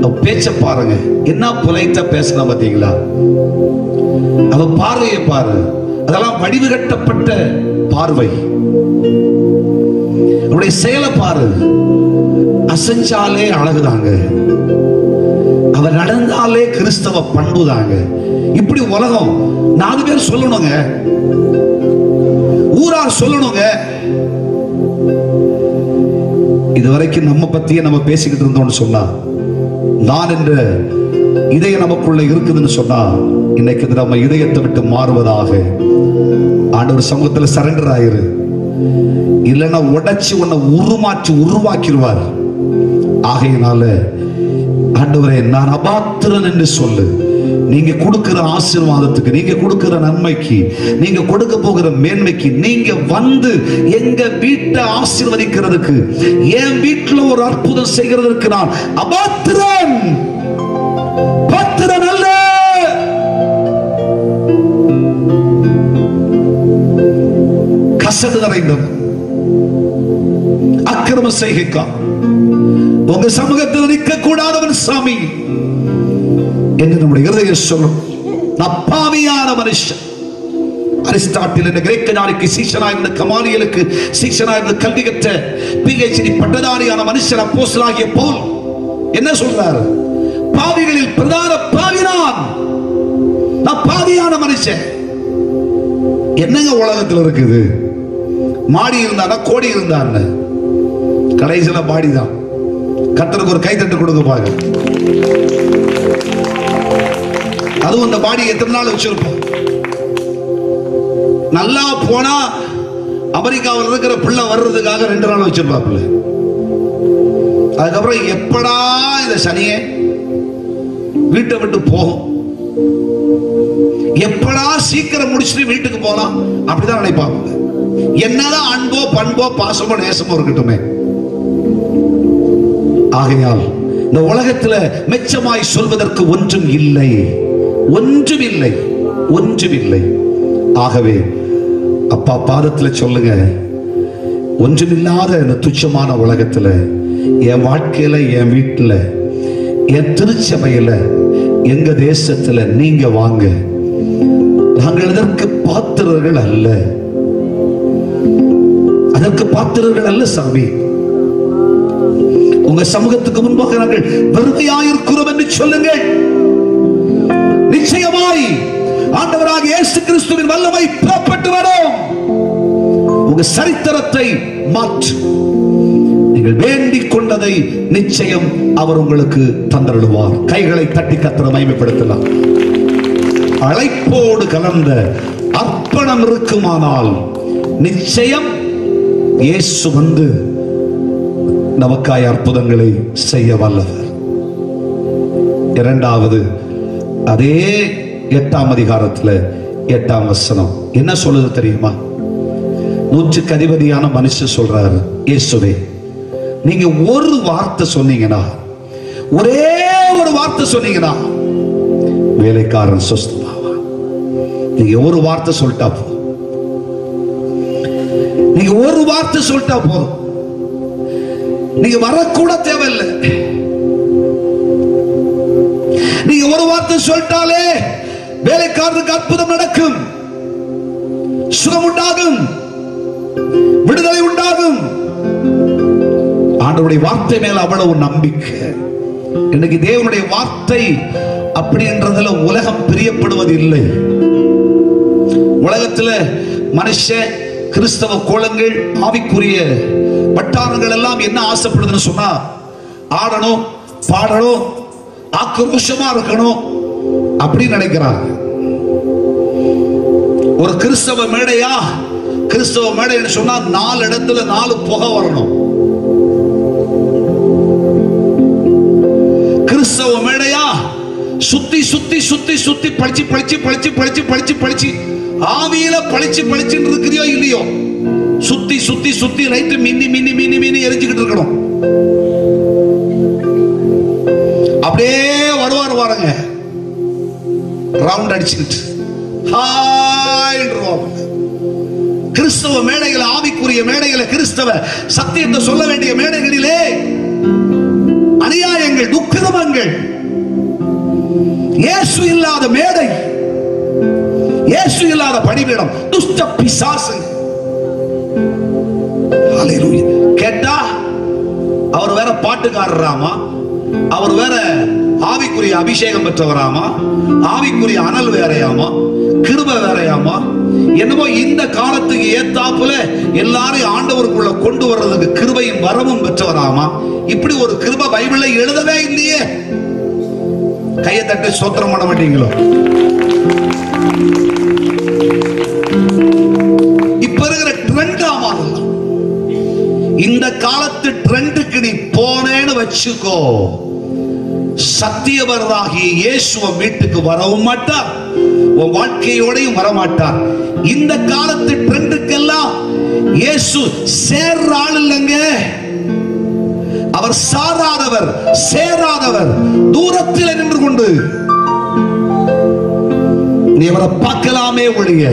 அவன் பேச்ச பாருங்க, என்ன புலைத்த பேசுறான் பாத்தீங்களா? அவன் பார்வையை பாரு, அதெல்லாம் வடிவு கட்டப்பட்ட பார்வை. அவருடைய செயலை பாரு, அசைஞ்சாலே அழகுதாங்க, அவர் நடந்தாலே கிறிஸ்தவ பண்புதாங்க. இப்படி உலகம் 4 பேர் சொல்லணுங்க, ஊரார் சொல்லணுங்க. இதுவரைக்கும் நம்ம பத்தியே நம்ம பேசிக்கிட்டு இருந்தோம்னு சொன்னா, நான் என்ற இதயம் நமக்குள்ள இருக்குதுன்னு சொன்னா, இன்னைக்கு நம்ம இதயத்தை விட்டு மாறுவதாக. ஆண்டவர் சமூகத்தில் சரண்டர் ஆயிரு. இல்லைன்னா உடைச்சு உன்னை உருமாற்றி உருவாக்கிடுவார். ஆகையினால ஆண்டவரே, நான் அபாத்திரன் என்று சொல்லு. நீங்க கொடுக்கிற ஆசீர்வாதத்துக்கு, நீங்க கொடுக்கிற நன்மைக்கு, நீங்க கொடுக்க போகிற மேன்மைக்கு, நீங்க வந்து எங்க வீட்டை ஆசீர்வதிக்கிறதுக்கு, என் வீட்டுல ஒரு அற்புதம் செய்கிறதுக்கு நான் அபாத்திரன், பாத்திரன் அல்ல. கசடு நிறைந்தவன், அக்கிரம செய்கைக்கா உங்க சமூகத்தில் நிற்க கூடாதவன் சாமி என்று நம்முடைய இருதயம் சொல்லும். நான் பாவியான மனுஷன். அரிஸ்டாட்டில் என்ற கிரேக்க ஞானிக்கு சீஷனாய் இருந்த, கமாலியலுக்கு சீஷனாய் இருந்த, கல்வி கற்ற PhD பட்டதாரியான மனுஷன் அப்போஸ்தலனாகிய பவுல் என்ன சொல்றாரு? பாவிகளில் பிரதான பாவி நான் பாவியான மனுஷன். என்னங்க உலகத்தில் இருக்குது? மாடி இருந்தானா கோடி இருந்தான்னு கடைசியில பாடிதான். கர்த்தருக்கு ஒரு கைத்தட்டு கொடுக்க பாருங்க. அதுவும் அந்த பாடி எத்தனை நாள் வச்சிருப்போம்? நல்லா போனா அமெரிக்காவில் இருக்கிற பிள்ளை வர்றதுக்காக 2 நாள் வச்சிருப்பாப்புல. அதுக்கப்புறம் எப்படா இந்த சனியே வீட்டை விட்டு போகும், எப்படா சீக்கிரம் முடிச்சுட்டு வீட்டுக்கு போலாம், அப்படிதான் நினைப்பாங்க. என்னதான் அன்போ பண்போ பாசமோ நேசமோ இருக்கட்டுமே. ஆகையால் இந்த உலகத்துல மெச்சமாய் சொல்வதற்கு ஒன்றும் இல்லை, ஒன்றும் இல்லை, ஒன்றும் இல்லை. ஆகவே அப்பா பாதத்துல சொல்லுங்க, ஒன்றுமில்லாத இந்த துச்சமான உலகத்துல, என் வாழ்க்கையில, என் வீட்டுல, என் திருச்சபையில, எங்க தேசத்துல நீங்க வாங்க, நாங்கள் இதற்கு பாத்திரர்கள் அல்ல, அதற்கு பாத்திரர்கள் அல்ல சாமி. உங்க சமூகத்துக்கு முன்பாக நாங்கள் வெறுமையாயிருக்கிறோம் என்று சொல்லுங்கள். நிச்சயமாய் ஆண்டவராகிய இயேசு கிறிஸ்துவின் வல்லமை புறப்பட்டு வரும். உங்க சரித்திரத்தை மாற்று. நீங்கள் வேண்டிக் கொண்டதை நிச்சயம் அவர் உங்களுக்கு தந்தருளுவார். கைகளை தட்டி கர்த்தரை மகிமைப்படுத்தலாம். அழைப்போடு கலந்த அர்ப்பணம் இருக்குமானால் நிச்சயம் இயேசு வந்து நமக்காய் அற்புதங்களை செய்ய வல்லவர். இரண்டாவது, அதே 8ஆம் அதிகாரத்துல 8ஆம் வசனம் என்ன சொல்லுது தெரியுமா? 100க்கு அதிபதியான மனுஷன் சொல்றாரு, இயேசுவே நீங்க ஒரு வார்த்தை சொன்னீங்கன்னா, ஒரே ஒரு வார்த்தை சொன்னீங்கன்னா வேலைக்காரன் சுஸ்தமாவான். நீங்க ஒரு வார்த்தை சொல்லிட்டா போ, நீங்க ஒரு வார்த்தை சொல்லிட்டா போதும், நீங்க வரக்கூட தேவையில்லை. நீங்க ஒரு வார்த்தை சொல்லிட்டாலே வேலைக்காரனுக்கு அற்புதம் நடக்கும், சுகம் உண்டாகும், விடுதலை உண்டாகும். ஆண்டவருடைய வார்த்தை மேல அவ்வளவு நம்பிக்கை. இன்னைக்கு தேவனுடைய வார்த்தை அப்படின்றதுல உலகம் பிரியப்படுவது இல்லை. உலகத்துல மனுஷ கிறிஸ்தவ கோலங்கள், ஆவிக்குரிய வட்டாரங்கள் எல்லாம் என்ன ஆசைப்படுதுன்னு சொன்னா, ஆடணும், பாடணும், ஆக்ரோஷமா இருக்கணும் அப்படின்னு நினைக்கிறாங்க. ஒரு கிறிஸ்தவ மேடையா, கிறிஸ்தவ மேடைன்னு சொன்னா 4 இடத்துல 4 புகை வரணும். கிறிஸ்தவ மேடையா சுத்தி சுத்தி சுத்தி சுத்தி பழிச்சு பழிச்சு பழிச்சு பழிச்சு பழிச்சு பழிச்சு ஆவியில பழிச்சு பழிச்சுன்னு இருக்கிறியோ இல்லையோ, சுத்தி சுத்தி சுத்தி லைட் மின்னி மின்னி மின்னி மின்னி எரிஞ்சுக்கிட்டு இருக்கணும். அப்படியே வருவார் பாருங்க, ரவுண்ட் அடிச்சுக்கிட்டு கிறிஸ்தவ மேடைகள், ஆவிக்குரிய மேடைகளை, கிறிஸ்தவ சத்தியத்தை சொல்ல வேண்டிய மேடைகளிலே அநியாயங்கள், துக்கிரமங்கள், இயேசு இல்லாத மேடை, இயேசு இல்லாத பணிபீடம், துஷ்ட பிசாசு. கேட்டா அவர் வேற பாட்டுக்காரராமா, அவர் வேற ஆவிக்குரிய அபிஷேகம் பெற்றவராமா, ஆவிக்குரிய அனல் வேறையாமா, கிருபை வேறையாமா, என்னமோ இந்த காலத்துக்கு ஏத்தாப்புல எல்லாரையும் ஆண்டவருக்குள்ள கொண்டு வர்றதுக்கு கிருபையும் வரமும் பெற்றவராமா. இப்படி ஒரு கிருபை பைபிள்ல எழுதவே இல்லையே. கையை தட்டி ஸ்தோத்திரம் பண்ண மாட்டீங்களோ? இப்ப இருக்கிற ட்ரெண்ட் ஆமா, இந்த காலத்து ட்ரெண்டுக்கு நீ போனேன்னு வச்சுக்கோ, சத்தியவராகிய இயேசுவ வீட்டுக்கு வரவும் மாட்டார், உன் வாழ்க்கையோடையும் வரமாட்டார். இந்த காலத்து ட்ரெண்டுக்கெல்லாம் இயேசு சேர்ற ஆள் இல்லைங்க. அவர் சாராதவர், சேராதவர், தூரத்தில் நின்று கொண்டு நீ அவரை பார்க்கலாமே ஒழிய,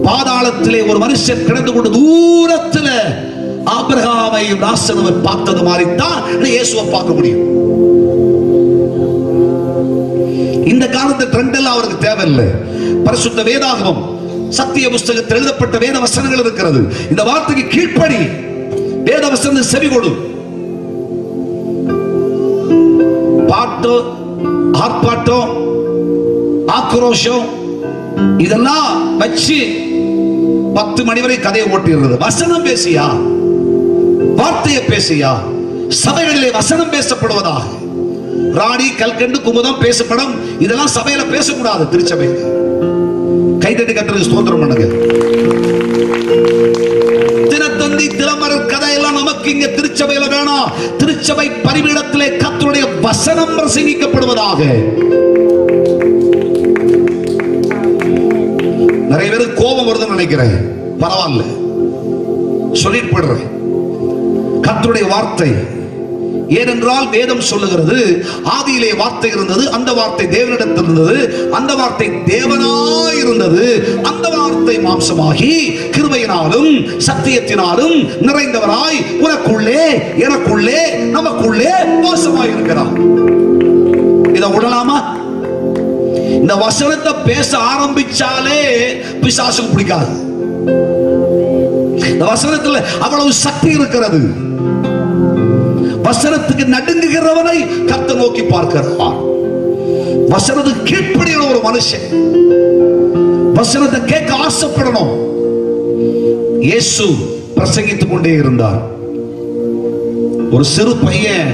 பாதாளத்திலே ஒரு மனுஷன் கிடந்து கொண்டு தூரத்தில் ஆபிரகாமையும் ராசனவர் பார்த்தது மாதிரி தான் இயேசுவை பார்க்க முடியும். இந்த காலத்து ட்ரெண்ட் எல்லாம் அவருக்கு தேவையில்லை. பரிசுத்த வேதாகமம், சத்திய புஸ்தகத்தில் எழுதப்பட்ட வேத வசனங்கள் இருக்கிறது. இந்த வார்த்தைக்கு கீழ்ப்படி, வேத வசனத்தை செவி கொடு. பாட்டு, ஆர்ப்பாட்டம், ஆக்ரோஷம் இதெல்லாம் வச்சு 10 மணி வரை கதையை ஓட்டிடுறது. வசனம் பேசியா, வார்த்தையை பேசியா, சபைகளிலே வசனம் பேசப்படுவதாக. ராணி, கல்கண்டு, குமுதம், பேசப்படும் இதெல்லாம் சபையில பேசக்கூடாது. திருச்சபை கைதட்டி கர்த்தருக்கு ஸ்தோத்திரம் பண்ணுங்க. தினத்தந்தி, தினமலர் கதை எல்லாம் நமக்கு இங்க திருச்சபையில வேணாம். திருச்சபை பரிபீடத்திலே கர்த்தருடைய வசனம் பிரசங்கிக்கப்படுவதாக. நிறைய பேருக்கு கோபம் வருதுன்னு நினைக்கிறேன், பரவாயில்ல, சொல்லிட்டு போடுறேன். கர்த்தருடைய வார்த்தை, ஏனென்றால் வேதம் சொல்லுகிறது, ஆதியிலே வார்த்தை இருந்தது, அந்த வார்த்தை தேவனிடத்தில் இருந்தது, அந்த வார்த்தை தேவனாய் இருந்தது, அந்த வார்த்தை மாம்சமாகி கிருபையினாலும் சத்தியத்தினாலும் நிறைந்தவராய் உனக்குள்ளே எனக்குள்ளே நமக்குள்ளே வாசமாய் இருக்கிறார். இதை விடலாமா? இந்த வசனத்தை பேச ஆரம்பிச்சாலே பிசாசுக்கு பிடிக்காது. இந்த வசனத்துல அவ்வளவு சக்தி இருக்கிறது. வசனத்துக்கு நடுங்குகிறவனை கர்த்தர் நோக்கி பார்க்கிறார். வசனத்துக்கு கீழ்ப்படியான ஒரு மனுஷன் வசனத்தை கேட்க ஆசைப்படணும். இயேசு பிரசங்கித்துக் கொண்டே இருந்தார். ஒரு சிறு பையன்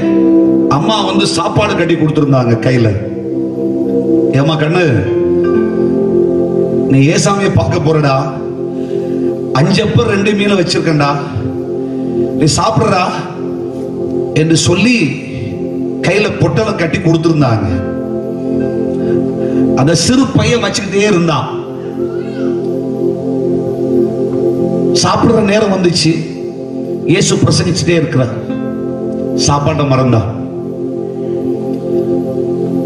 அம்மா வந்து சாப்பாடு கட்டி கொடுத்திருந்தாங்க கையில. ஏமா கண்ணு, நீ ஏசாமியை பார்க்க போறடா, 5 அப்பம் 2 மீனை வச்சிருக்கா, நீ சாப்பிடுறா என்று சொல்லி கையில பொட்டலம் கட்டி கொடுத்திருந்தாங்க. அந்த சிறு பையன் வச்சுக்கிட்டே இருந்தான். சாப்பிடுற நேரம் வந்துச்சு. இயேசு பிரசங்கிச்சுட்டே இருக்கிறார். சாப்பாட்டை மறந்தான்.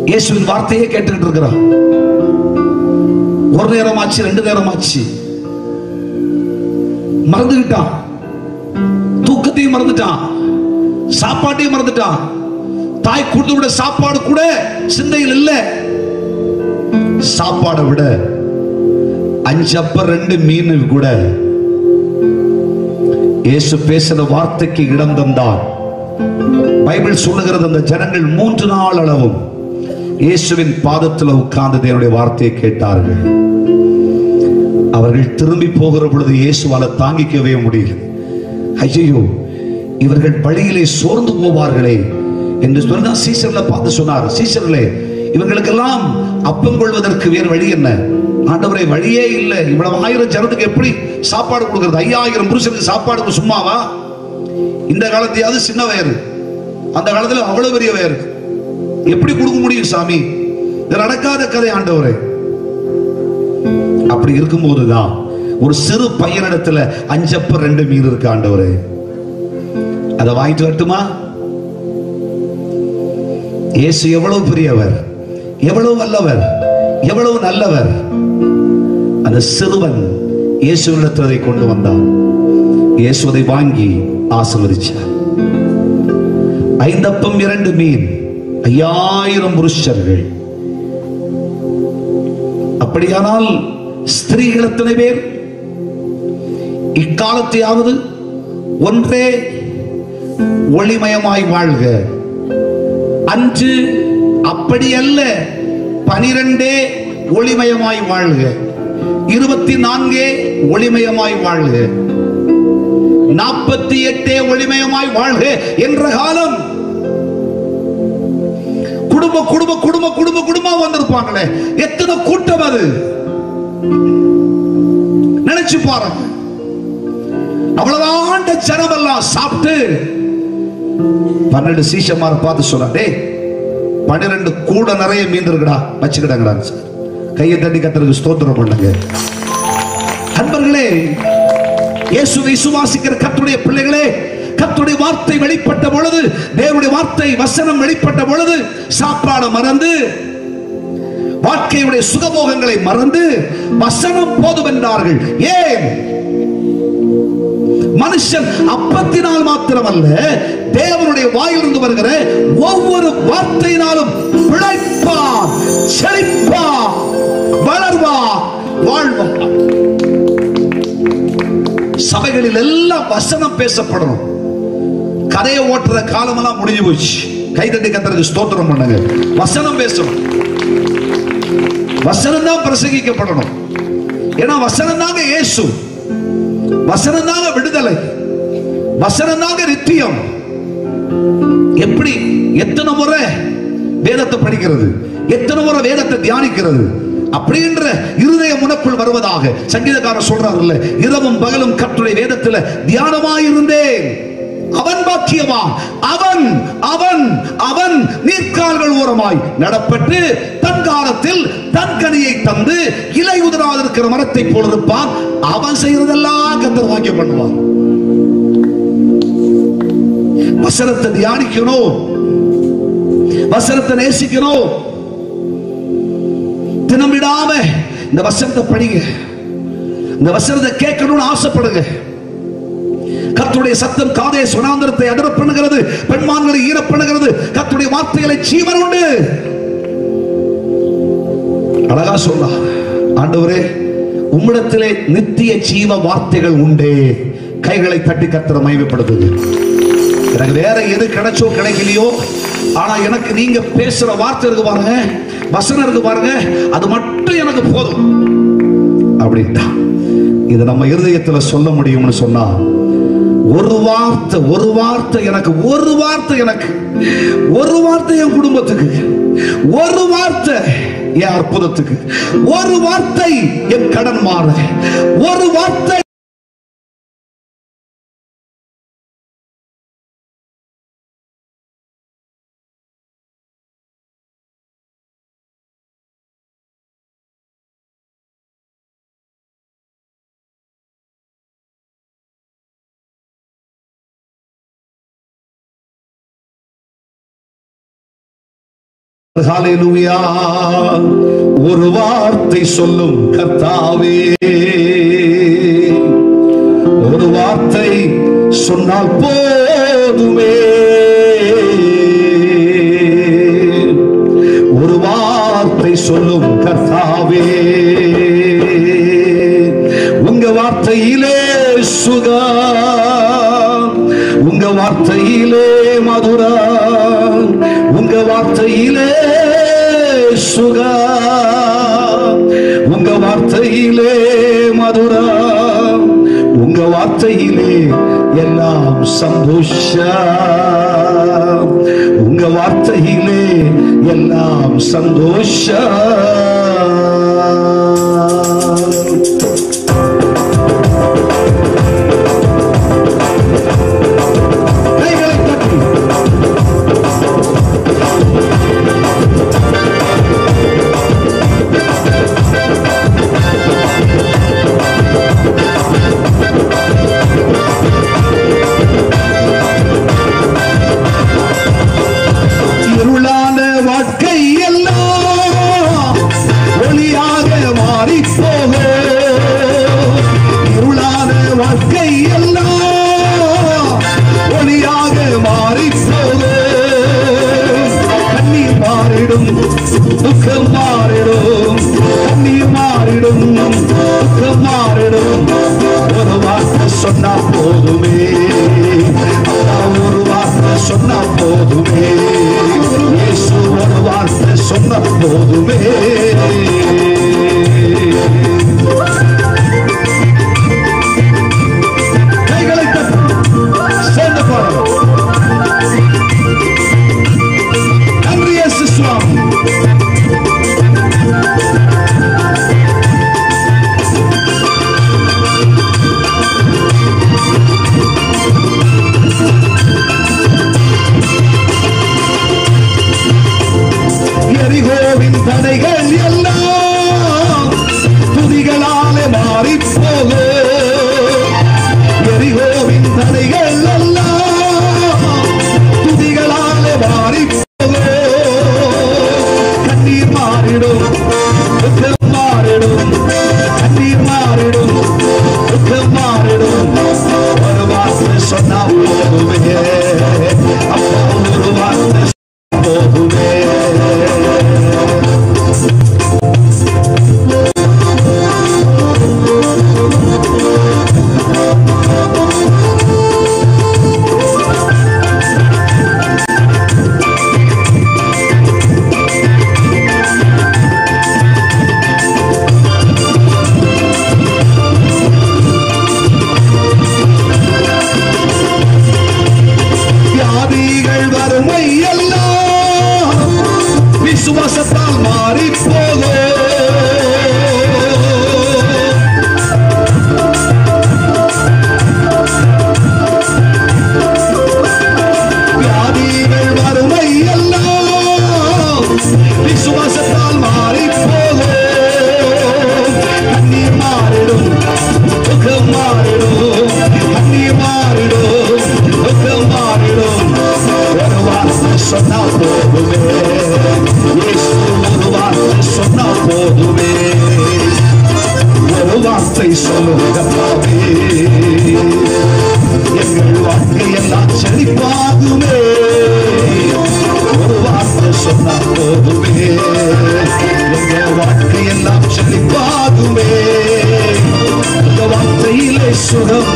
இயேசுவின் வார்த்தையே கேட்டுக்கிட்டு இருக்கிறான். ஒரு நேரம் ஆச்சு, 2 நேரம் ஆச்சு, மறந்துகிட்டான். தூக்கத்தையும் மறந்துட்டான், சாப்பாட்டையும் மறந்துட்டான். தாய் கொடுத்து விட சாப்பாடு கூட சிந்தையில் இல்லை. சாப்பாடை விட 5 அப்பம் 2 மீன் கூட இயேசு பேசின வார்த்தைக்கு இடம் தந்தார். பைபிள் சொல்லுகிறது, அந்த ஜனங்கள் 3 நாள் அளவும் இயேசுவின் பாதத்தில் உட்கார்ந்து தேவனுடைய வார்த்தையை கேட்டார்கள். அவர்கள் திரும்பி போகிற பொழுது இயேசுவால தாங்கிக்கவே முடியல. ஐயோ, இவர்கள் வழியிலே சோர்ந்து போவார்களே என்று சொன்னா சீசர்ல பார்த்து சொன்னார், சீசர்களே, இவங்களுக்கெல்லாம் அப்பம் கொள்வதற்கு வேறு வழி என்ன? ஆண்டவரே, வழியே இல்லை. இவ்வளவு 1000 ஜனத்துக்கு எப்படி சாப்பாடு கொடுக்கிறது? 5000 புருஷனுக்கு சாப்பாடு சும்மாவா? இந்த காலத்தையாவது சின்ன வயறு, அந்த காலத்துல அவ்வளவு பெரிய வயறு, எப்படி கொடுக்க முடியும் சாமி? இது நடக்காத கதை ஆண்டவரே. அப்படி இருக்கும்போதுதான் ஒரு சிறு பையனிடத்துல 5 அப்பம் 2 மீன் இருக்கு. ஆண்டவரே, அதை வாங்கிட்டு வரட்டுமா? இயேசு எவ்வளவு பெரியவர், எவ்வளவு வல்லவர், எவ்வளவு நல்லவர். அந்த சிறுவன் இயேசுவிடத்தில் அதை கொண்டு வந்தான். இயேசு அதை வாங்கி ஆசீர்வதிச்சார். 5 அப்பம் 2 மீன், 5000 புருஷர்கள். அப்படியானால் ஸ்திரீகள் எத்தனை பேர்? இக்காலத்தையாவது ஒன்றே ஒளிமயமாய் வாழ்க, அன்று அப்படி அல்ல 12 ஒளிமயமாய் வாழ்க, 24 ஒளிமயமாய் வாழ்க, 48 ஒளிமயமாய் வாழ்க என்ற காலம். குடும்ப குடும்ப குடும்ப குடும்ப குடும்பம் வந்திருப்பாங்களே, எத்தனை கூட்டம் அது! நினைச்சு பாருங்க. அவ்வளவுதான் ஜனம் எல்லாம் சாப்பிட்டு 12 சீஷமார பார்த்து சொன்னாடே, 12 கூட நிறைய மீன் இருக்குடா, வச்சுக்கிட்டாங்கடா. கையை தட்டி கர்த்தருக்கு ஸ்தோத்திரம் பண்ணுங்க. அன்பர்களே, இயேசுவை விசுவாசிக்கிற கர்த்தருடைய பிள்ளைகளே, கர்த்தருடைய வார்த்தை வெளிப்பட்ட பொழுது, தேவனுடைய வார்த்தை வசனம் வெளிப்பட்ட பொழுது சாப்பாடு மறந்து, வாழ்க்கையுடைய சுகபோகங்களை மறந்து வசனம் போதும் என்றார்கள். ஏன்? மனுஷன் அப்பத்தினால் மாத்திரமல்ல, தேவனுடைய வாயிலிருந்து வருகிற ஒவ்வொரு வார்த்தையினாலும் பிழைப்பான், செழிப்பான், வளர்வான், வாழ்வான். சபைகளில் எல்லாம் வசனம் பேசப்படணும். கதையை ஓட்டுற காலமெல்லாம் முடிஞ்சு போச்சு. கைதட்டி கர்த்தருக்கு ஸ்தோத்திரம் பண்ணுங்க. வசனம் பேசணும், வசனம் தான் பிரசங்கிக்கப்படணும். ஏன்னா வசனம் தாங்க இயேசு, வசனம் தாங்க விடுதலை, வசனம் தாங்க நித்தியம். எப்படி எத்தனை முறை வேதத்தை படிக்கிறது, எத்தனை முறை வேதத்தை தியானிக்கிறது அப்படின்ற இருதயம் உனக்குள் வருவதாக சங்கீதக்காரர் சொல்றாருல்ல, இரவும் பகலும் கர்த்தருடைய வேதத்துல தியானமாயிருந்தேன், அவன் பாக்கியவான், அவன் அவன் அவன் நீர்க்கால்கள் ஓரமாய் நடப்பட்டு தன் காலத்தில் தன் கனியை தந்து இலை உதிராதிருக்கிற மரத்தை போல இருப்பான், அவன் செய்யறதெல்லாம் கர்த்தர் வாக்கியம் பண்ணுவான். வசனத்தை தியானிக்கணும், வசனத்தை நேசிக்கணும். தினம் விடாம இந்த வசனத்தை படிங்க, இந்த வசனத்தை கேட்கணும்னு ஆசைப்படுங்க. கர்த்தருடைய சத்தம் காதே சுனாந்திரத்தை அடர பண்ணுகிறது, பெண்மான்களை ஈர பண்ணுகிறது. கர்த்தருடைய வார்த்தைகளை ஜீவன் உண்டு. அழகா சொன்னா, ஆண்டவரே உம்மிடத்திலே நித்திய ஜீவ வார்த்தைகள் உண்டே. கைகளை தட்டி கர்த்தரை மகிமைப்படுத்துது. எனக்கு வேற எது கிடைச்சோ கிடைக்கலையோ, ஆனா எனக்கு நீங்க பேசுற வார்த்தை இருக்கு பாருங்க, வசனம் இருக்கு பாருங்க, அது மட்டும் எனக்கு போதும் அப்படின்ட்டா. இதை நம்ம இருதயத்துல சொல்ல முடியும்னு சொன்னா, ஒரு வார்த்தை எனக்கு, ஒரு வார்த்தை எனக்கு, ஒரு வார்த்தை என் குடும்பத்துக்கு, ஒரு வார்த்தை என் அற்புதத்துக்கு, ஒரு வார்த்தை என் கடன் மாற, ஒரு வார்த்தை ஹல்லேலூயா. ஒரு வார்த்தை சொல்லும் கர்த்தாவே, ஒரு வார்த்தை சொன்னால் போதுமே, ஒரு வார்த்தை சொல்லும் கர்த்தாவே, உங்க வார்த்தையிலே சுகம், உங்க வார்த்தையிலே மதுரம், உங்க வார்த்தையிலே சுகம், உங்க வார்த்தையிலே மதுரம், உங்க வார்த்தையிலே எல்லாம் சந்தோஷம், உங்க வார்த்தையிலே எல்லாம் சந்தோஷம். துக்கம் மாறிடும், கண்ணீர் மாறிடும், துக்கம் மாறிடும். ஒரு வார்த்தை சொன்னா போதுமே, ஒரு வார்த்தை சொன்னா போதுமே, இயேசு ஒரு வார்த்தை சொன்னா போதுமே. கைகளை தட்டி சேர்ந்து பாருங்கள். நன்றி இயேசு சுவாமி. எரிகோவின் தடைகள் எல்லாம் துதிகளாலே மாறி போகும், எரிகோவின் தடைகள் எல்லாம் துதிகளாலே மாறி போகும். கண்ணீர் மாறிடும், துக்கம் மாறிடும், கண்ணீர் மாறிடும், துக்கம் மாறிடும். ஒரு வார்த்தை சொன்னா போதுமே, அப்பா ஒரு வார்த்தை போதுமே. வியாதிகள் வறுமை எல்லாம் விசுவாசத்தால் மாறி போகும், வியாதிகள் வறுமை எல்லாம் விசுவாசத்தால் மாறி போகும். கண்ணீர் மாறிடும், துக்கம் மாறிடும், கண்ணீர் மாறிடும், துக்கம் மாறிடும். ஒரு வார்த்தை சொன்னா போதுமே, இயேசு ஒரு வார்த்தை சொன்னா போதுமே. ஒரு வார்த்தை சொல்லுங்க பாவே, எங்கள் வாழ்க்கையெல்லாம் செழிப்பாகுமே. ஒரு வார்த்தை சொன்னா போதுமே, எங்கள் வாழ்க்கைய சுகம்,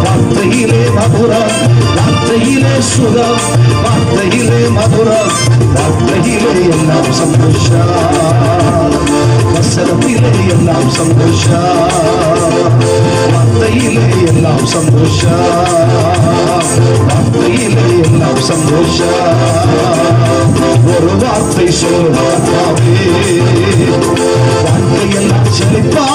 வார்த்தையிலே மதுரம், வார்த்தையிலே சுகம், வார்த்தையிலே மதுரம், வார்த்தையிலே எல்லாம் சந்தோஷம், வசனத்திலே எல்லாம் சந்தோஷம், வார்த்தையிலே எல்லாம் சந்தோஷம், வார்த்தையிலே எல்லாம் சந்தோஷம். ஒரு வார்த்தை சொல்லுவாவே வாழ்க்கையெல்லாம் செழிப்பா